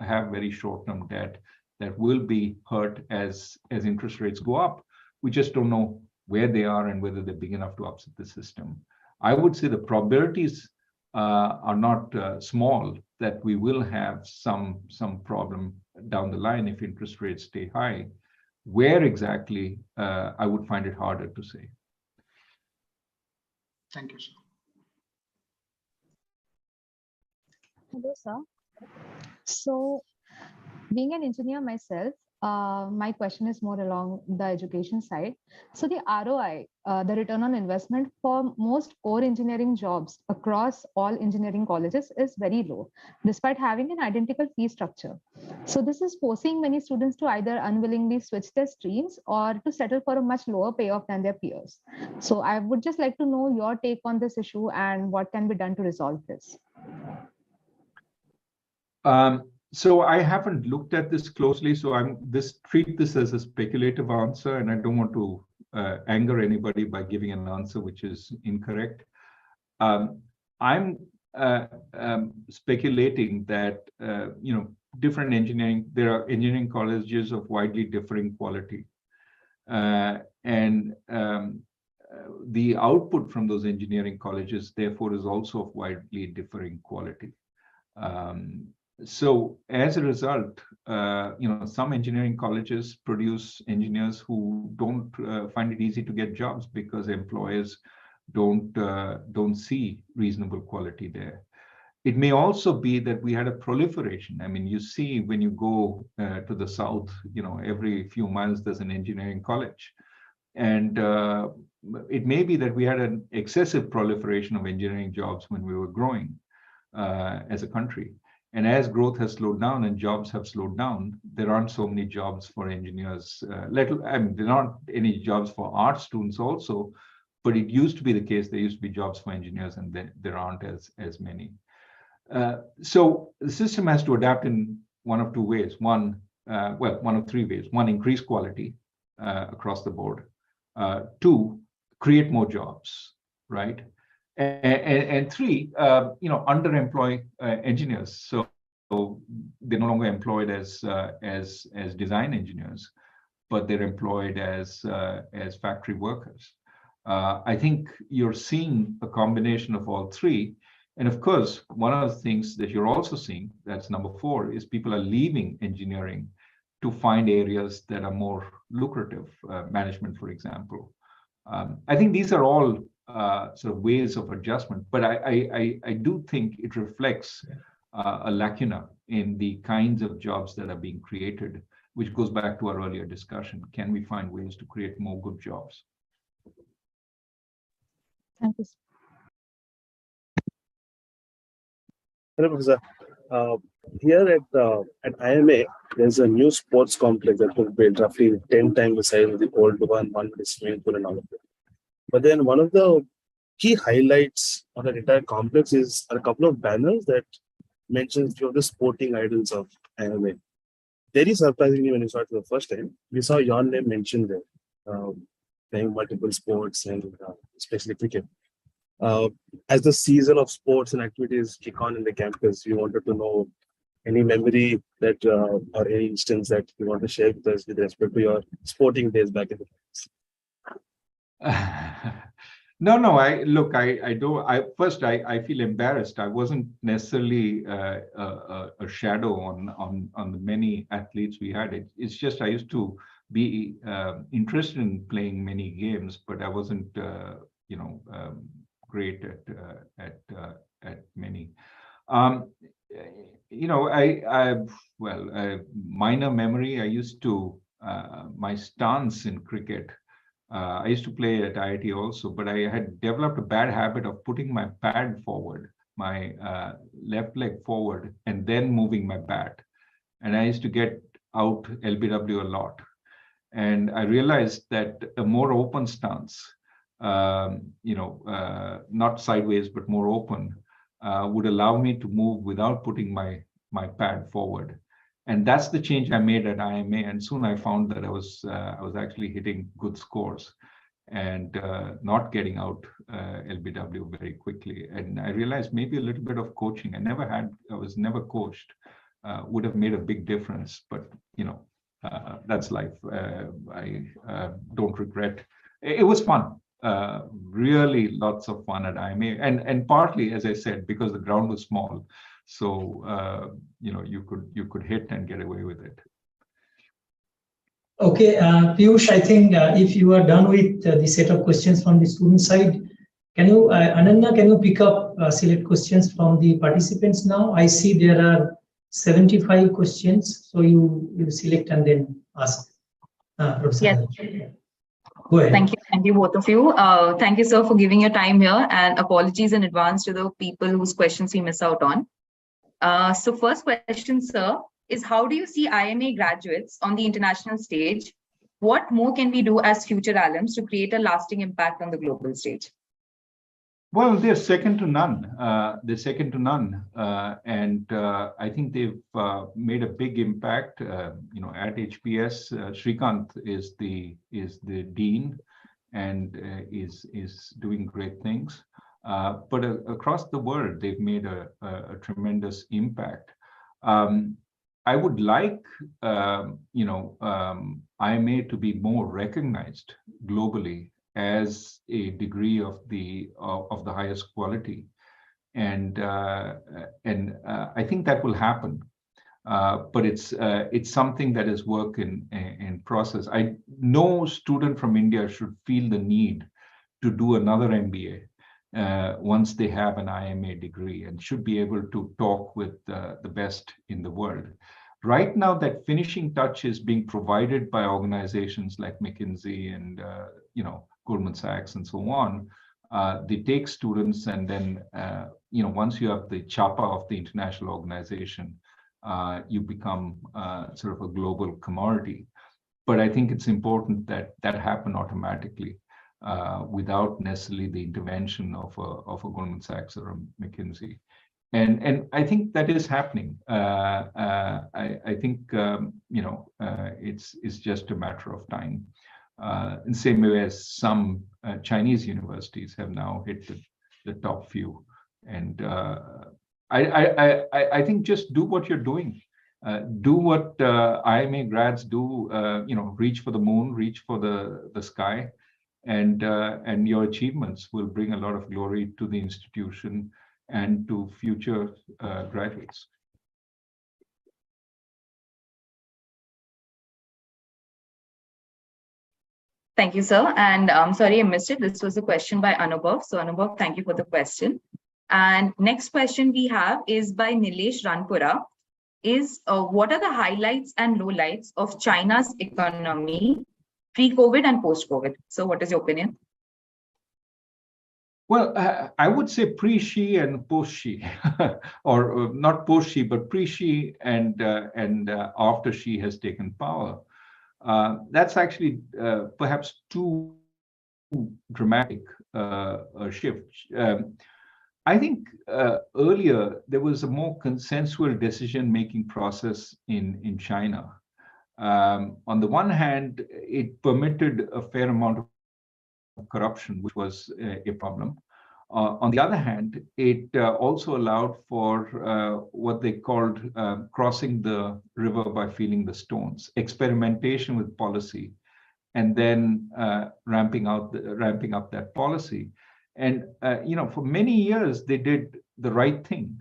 have very short-term debt, that will be hurt as interest rates go up. We just don't know where they are and whether they're big enough to upset the system. I would say the probabilities are not small that we will have some problem down the line if interest rates stay high. Where exactly, I would find it harder to say. Thank you, sir. Hello, sir. So, being an engineer myself, my question is more along the education side. So the ROI, the return on investment for most core engineering jobs across all engineering colleges is very low, despite having an identical fee structure. So this is forcing many students to either unwillingly switch their streams or to settle for a much lower payoff than their peers. So I would just like to know your take on this issue and what can be done to resolve this. So I haven't looked at this closely, so treat this as a speculative answer, and I don't want to anger anybody by giving an answer which is incorrect. I'm speculating that different engineering, there are engineering colleges of widely differing quality, and the output from those engineering colleges, therefore, is also of widely differing quality. So as a result, some engineering colleges produce engineers who don't find it easy to get jobs because employers don't see reasonable quality there. It may also be that we had a proliferation. I mean, you see when you go to the south, every few miles there's an engineering college, and it may be that we had an excessive proliferation of engineering jobs when we were growing as a country. And as growth has slowed down and jobs have slowed down, there aren't so many jobs for engineers. There aren't any jobs for art students also, but it used to be the case. There used to be jobs for engineers, and there aren't as many. So the system has to adapt in one of two ways. One of three ways. One, increase quality across the board. Two, create more jobs, right? And three, underemploy engineers. So they're no longer employed as design engineers, but they're employed as factory workers. I think you're seeing a combination of all three. And of course, one of the things that you're also seeing, that's number 4, is people are leaving engineering to find areas that are more lucrative, management, for example. I think these are all sort of ways of adjustment, but I do think it reflects a lacuna in the kinds of jobs that are being created, which goes back to our earlier discussion. Can we find ways to create more good jobs? Thank you. Hello, Professor. Here at IMA, there's a new sports complex that will be roughly 10 times the size of the old one with a swimming pool and all of it. But then one of the key highlights of the entire complex is a couple of banners that mentions few of the sporting idols of IMA. Very surprisingly, when we saw it for the first time, we saw your name mentioned there, playing multiple sports and especially cricket. As the season of sports and activities kick on in the campus, we wanted to know any memory that or any instance that you want to share with us with respect to your sporting days back in the past. No. I feel embarrassed. I wasn't necessarily a shadow on the many athletes we had. It's just I used to be interested in playing many games, but I wasn't, great at many. Minor memory. I used to my stance in cricket. I used to play at IIT also, but I had developed a bad habit of putting my pad forward, my left leg forward, and then moving my bat. And I used to get out LBW a lot. And I realized that a more open stance, not sideways, but more open, would allow me to move without putting my pad forward. And that's the change I made at IMA. And soon I found that I was actually hitting good scores and not getting out LBW very quickly. And I realized maybe a little bit of coaching. I was never coached, would have made a big difference. But, that's life. I don't regret. It was fun. Really lots of fun at IMA. And partly, as I said, because the ground was small. So, you could hit and get away with it. Okay, Piyush, I think if you are done with the set of questions from the student side, Can you, Ananya, can you pick up, select questions from the participants now? I see there are 75 questions, so you select and then ask. Professor. Yes. Go ahead. Thank you both of you. Thank you, sir, for giving your time here, and apologies in advance to the people whose questions we miss out on. So first question, sir, is how do you see IMA graduates on the international stage? What more can we do as future alums to create a lasting impact on the global stage? Well, they're second to none. They're second to none, and I think they've made a big impact. At HPS, Srikanth is the dean, and is doing great things. But across the world, they've made a tremendous impact. I would like IMA to be more recognized globally as a degree of the highest quality, and I think that will happen. But it's something that is work in process. No student from India should feel the need to do another MBA once they have an IMA degree, and should be able to talk with the best in the world. Right now, that finishing touch is being provided by organizations like McKinsey and Goldman Sachs and so on. They take students, and then once you have the chapa of the international organization, you become sort of a global commodity. But I think it's important that happen automatically without necessarily the intervention of a Goldman Sachs or a McKinsey. And I think that is happening. I think it's just a matter of time. In the same way as some Chinese universities have now hit the top few. And I think just do what you're doing. Do what IMA grads do, reach for the moon, reach for the sky, and your achievements will bring a lot of glory to the institution and to future graduates. Thank you, sir. And I'm sorry I missed it. This was a question by Anubhav. So Anubhav, thank you for the question. And next question we have is by Nilesh Ranpura. What are the highlights and lowlights of China's economy pre-COVID and post-COVID? So what is your opinion? Well, I would say pre-Xi and post-Xi, or not post-Xi, but pre-Xi and after Xi has taken power. That's actually perhaps too dramatic a shift. I think earlier there was a more consensual decision-making process in China. On the one hand, it permitted a fair amount of corruption, which was a problem. On the other hand, it also allowed for what they called crossing the river by feeling the stones, experimentation with policy, and then ramping up that policy. And for many years, they did the right thing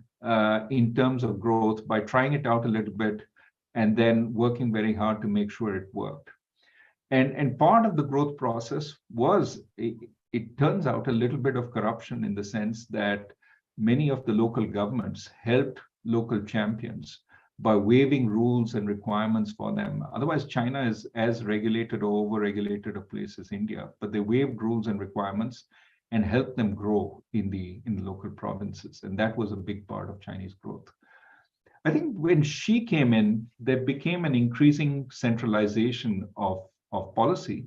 in terms of growth by trying it out a little bit and then working very hard to make sure it worked. And part of the growth process was, it turns out, a little bit of corruption, in the sense that many of the local governments helped local champions by waiving rules and requirements for them. Otherwise, China is as regulated or over-regulated a place as India, but they waived rules and requirements and helped them grow in the local provinces. And that was a big part of Chinese growth. I think when Xi came in, there became an increasing centralization of policy.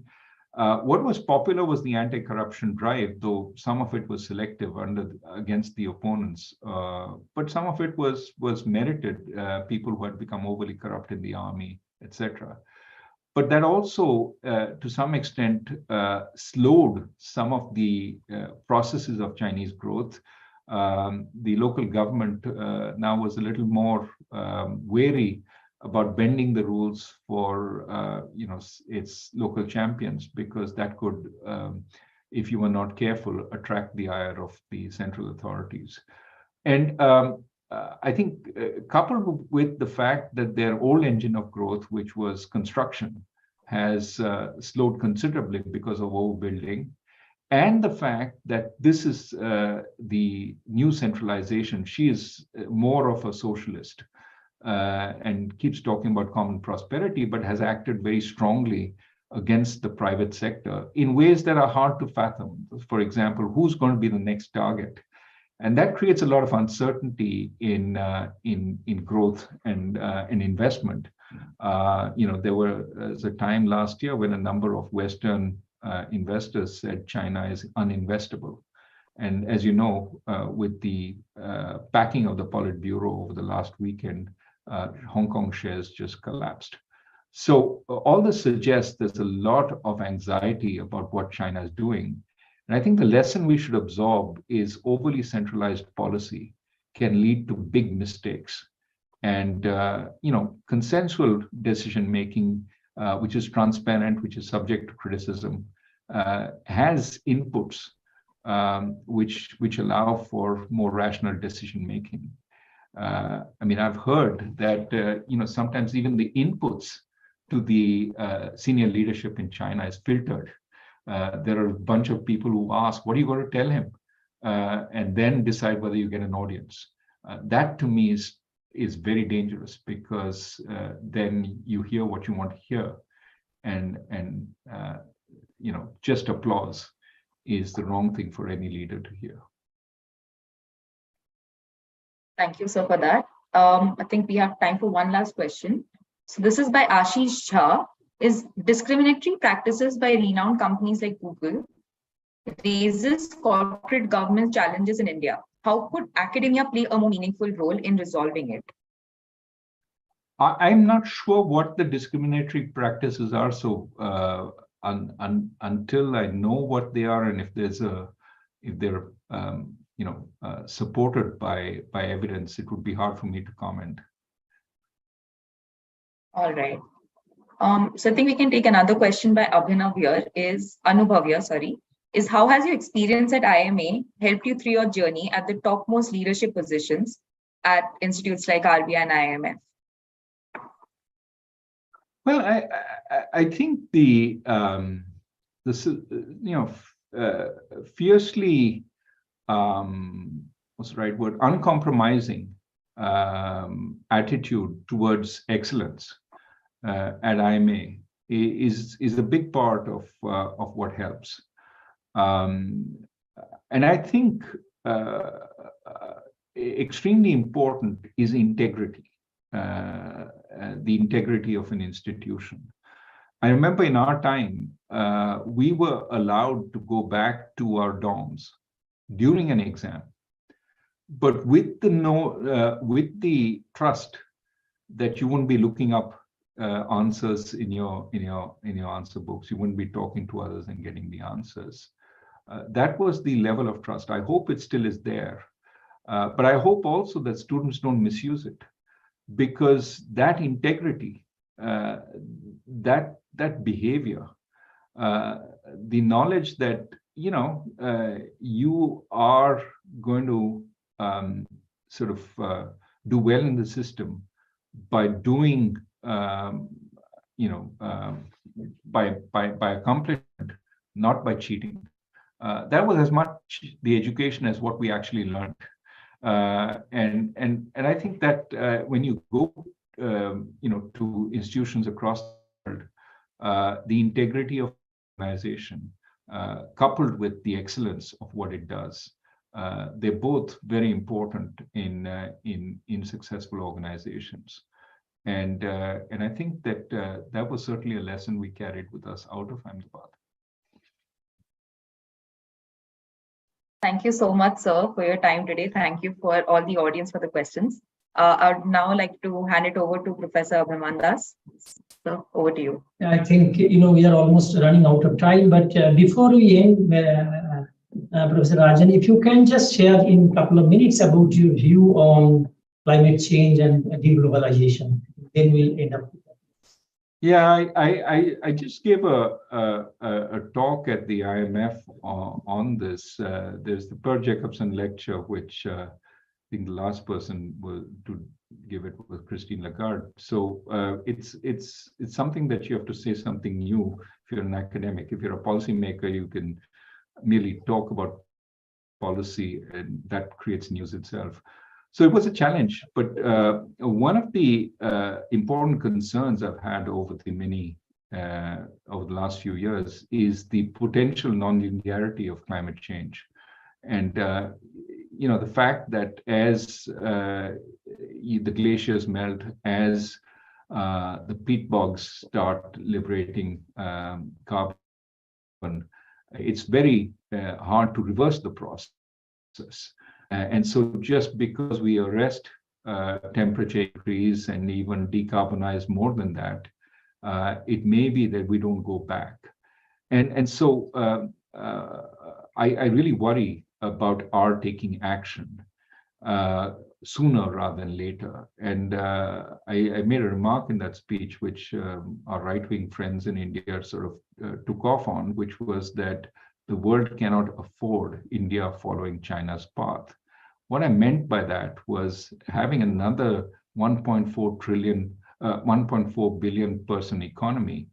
What was popular was the anti-corruption drive, though some of it was selective against the opponents. But some of it was merited, people who had become overly corrupt in the army, etc. But that also, to some extent, slowed some of the processes of Chinese growth. The local government now was a little more wary about bending the rules for its local champions, because that could, if you were not careful, attract the ire of the central authorities. And I think coupled with the fact that their old engine of growth, which was construction, has slowed considerably because of overbuilding. and the fact that this is the new centralization. She is more of a socialist and keeps talking about common prosperity, but has acted very strongly against the private sector in ways that are hard to fathom. For example, who's going to be the next target? And that creates a lot of uncertainty in growth and investment. There was a time last year when a number of Western investors said China is uninvestable. And as you know, with the packing of the Politburo over the last weekend, Hong Kong shares just collapsed. So all this suggests there's a lot of anxiety about what China is doing. And I think the lesson we should absorb is overly centralized policy can lead to big mistakes. And consensual decision making, which is transparent, which is subject to criticism, has inputs which allow for more rational decision making. I've heard that sometimes even the inputs to the senior leadership in China is filtered. There are a bunch of people who ask, what are you going to tell him? And then decide whether you get an audience. That to me is very dangerous, because then you hear what you want to hear. And just applause is the wrong thing for any leader to hear. Thank you, sir, for that. I think we have time for one last question. So this is by Ashish Jha. Is discriminatory practices by renowned companies like Google raises corporate governance challenges in India? How could academia play a more meaningful role in resolving it? I'm not sure what the discriminatory practices are. So until I know what they are, and if they're supported by evidence, it would be hard for me to comment. All right. So I think we can take another question by Abhinav here. Anubhav here, is how has your experience at IMA helped you through your journey at the topmost leadership positions at institutes like RBI and IMF? Well, I think the fiercely, what's the right word, uncompromising attitude towards excellence at IMA is a big part of what helps. And I think extremely important is integrity, the integrity of an institution. I remember in our time, we were allowed to go back to our dorms during an exam, but with the trust that you wouldn't be looking up answers in your answer books. You wouldn't be talking to others and getting the answers. That was the level of trust. I hope it still is there, but I hope also that students don't misuse it, because that integrity, that behavior, the knowledge that you are going to do well in the system by doing by accomplishment, not by cheating. That was as much the education as what we actually learned. And I think that when you go to institutions across the world, the integrity of the organization coupled with the excellence of what it does, they're both very important in successful organizations. And I think that that was certainly a lesson we carried with us out of Ahmedabad. Thank you so much, sir, for your time today. Thank you for all the audience for the questions. I would now like to hand it over to Professor Abhiman Das. So over to you. I think we are almost running out of time, but before we end, Professor Rajan, if you can just share in a couple of minutes about your view on climate change and deglobalization, then we'll end up. Yeah, I just gave a talk at the IMF on this. There's the Per Jacobson lecture, which I think the last person to give it was Christine Lagarde. So it's something that you have to say something new if you're an academic. If you're a policymaker, you can merely talk about policy, and that creates news itself. So it was a challenge, but one of the important concerns I've had over the last few years is the potential nonlinearity of climate change. And the fact that as the glaciers melt, as the peat bogs start liberating carbon, it's very hard to reverse the process. And so just because we arrest temperature increase and even decarbonize more than that, it may be that we don't go back. And so I really worry about our taking action sooner rather than later. And I made a remark in that speech, which our right-wing friends in India sort of took off on, which was that the world cannot afford India following China's path. What I meant by that was having another 1.4 billion person economy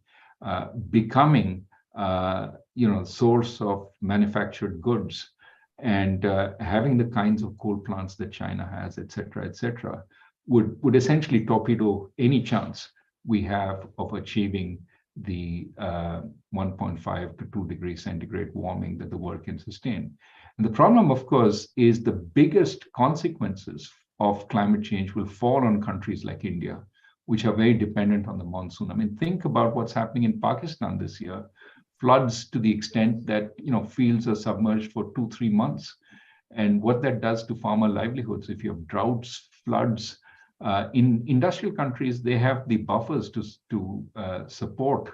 becoming source of manufactured goods, and having the kinds of coal plants that China has, et cetera, would essentially torpedo any chance we have of achieving the 1.5 to 2 degrees centigrade warming that the world can sustain. And the problem, of course, is the biggest consequences of climate change will fall on countries like India, which are very dependent on the monsoon. I mean, think about what's happening in Pakistan this year. Floods to the extent that fields are submerged for 2-3 months, and what that does to farmer livelihoods. If you have droughts, floods, in industrial countries, they have the buffers to support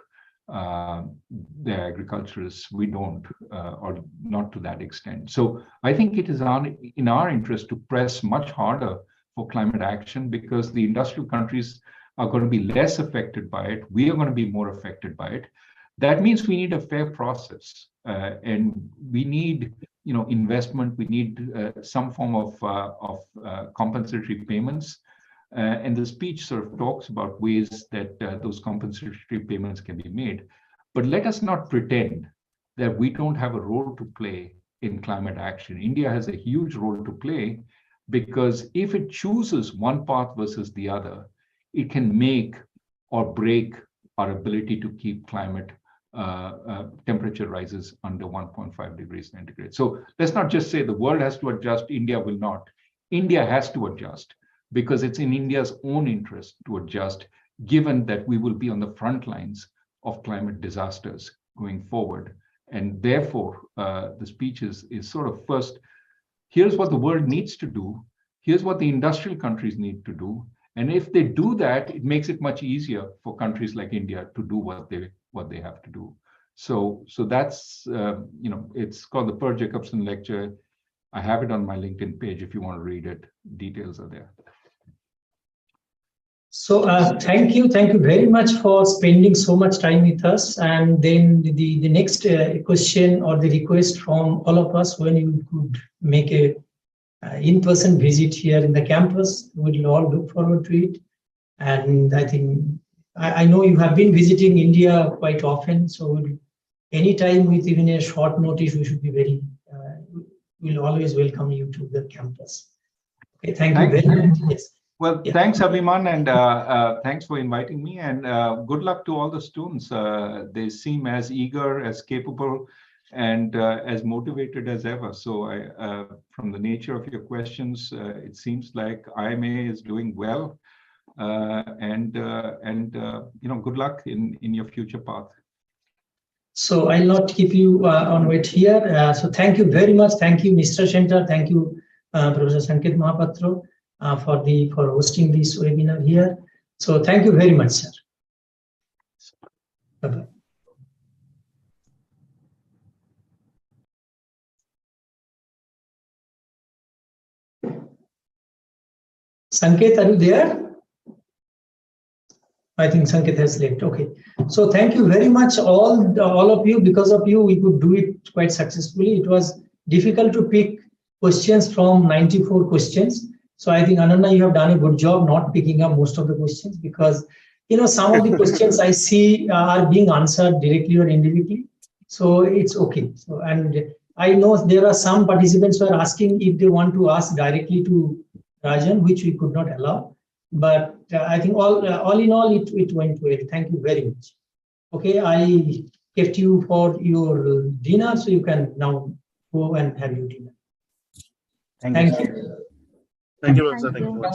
their agriculturists. We don't, or not to that extent. So I think it is in our interest to press much harder for climate action, because the industrial countries are going to be less affected by it. We are going to be more affected by it. That means we need a fair process, and we need, investment. We need some form of compensatory payments. And the speech sort of talks about ways that those compensatory payments can be made. But let us not pretend that we don't have a role to play in climate action. India has a huge role to play, because if it chooses one path versus the other, it can make or break our ability to keep climate temperature rises under 1.5 degrees centigrade. So let's not just say the world has to adjust, India will not. India has to adjust, because it's in India's own interest to adjust, given that we will be on the front lines of climate disasters going forward. And therefore, the speech is sort of, first, here's what the world needs to do. Here's what the industrial countries need to do. And if they do that, it makes it much easier for countries like India to do what they have to do. So that's, it's called the Per Jacobson Lecture. I have it on my LinkedIn page if you want to read it. Details are there. So thank you very much for spending so much time with us. And then the next question or the request from all of us, when you could make a in-person visit here in the campus, we'll all look forward to it. And I think, I know you have been visiting India quite often, so anytime with even a short notice, we should be we'll always welcome you to the campus. Okay, thank you very much. Yes. Well, thanks, Abhiman, and thanks for inviting me, and good luck to all the students. They seem as eager, as capable, and as motivated as ever. So from the nature of your questions, it seems like IMA is doing well, and good luck in your future path. So I'll not keep you on wait here. So thank you very much. Thank you, Mr. Center. Thank you, Professor Sanket Mahapatra, for hosting this webinar here. So thank you very much, sir. Bye-bye. Sanket, are you there? I think Sanket has left. Okay. So thank you very much, all of you. Because of you, we could do it quite successfully. It was difficult to pick questions from 94 questions. So I think, Ananda, you have done a good job not picking up most of the questions, because some of the questions I see are being answered directly or indirectly. So it's okay. So, and I know there are some participants who are asking if they want to ask directly to Rajan, which we could not allow. But I think all in all, it went well. Thank you very much. Okay, I kept you for your dinner, so you can now go and have your dinner. Thank you. Thank you, Professor. Thank you.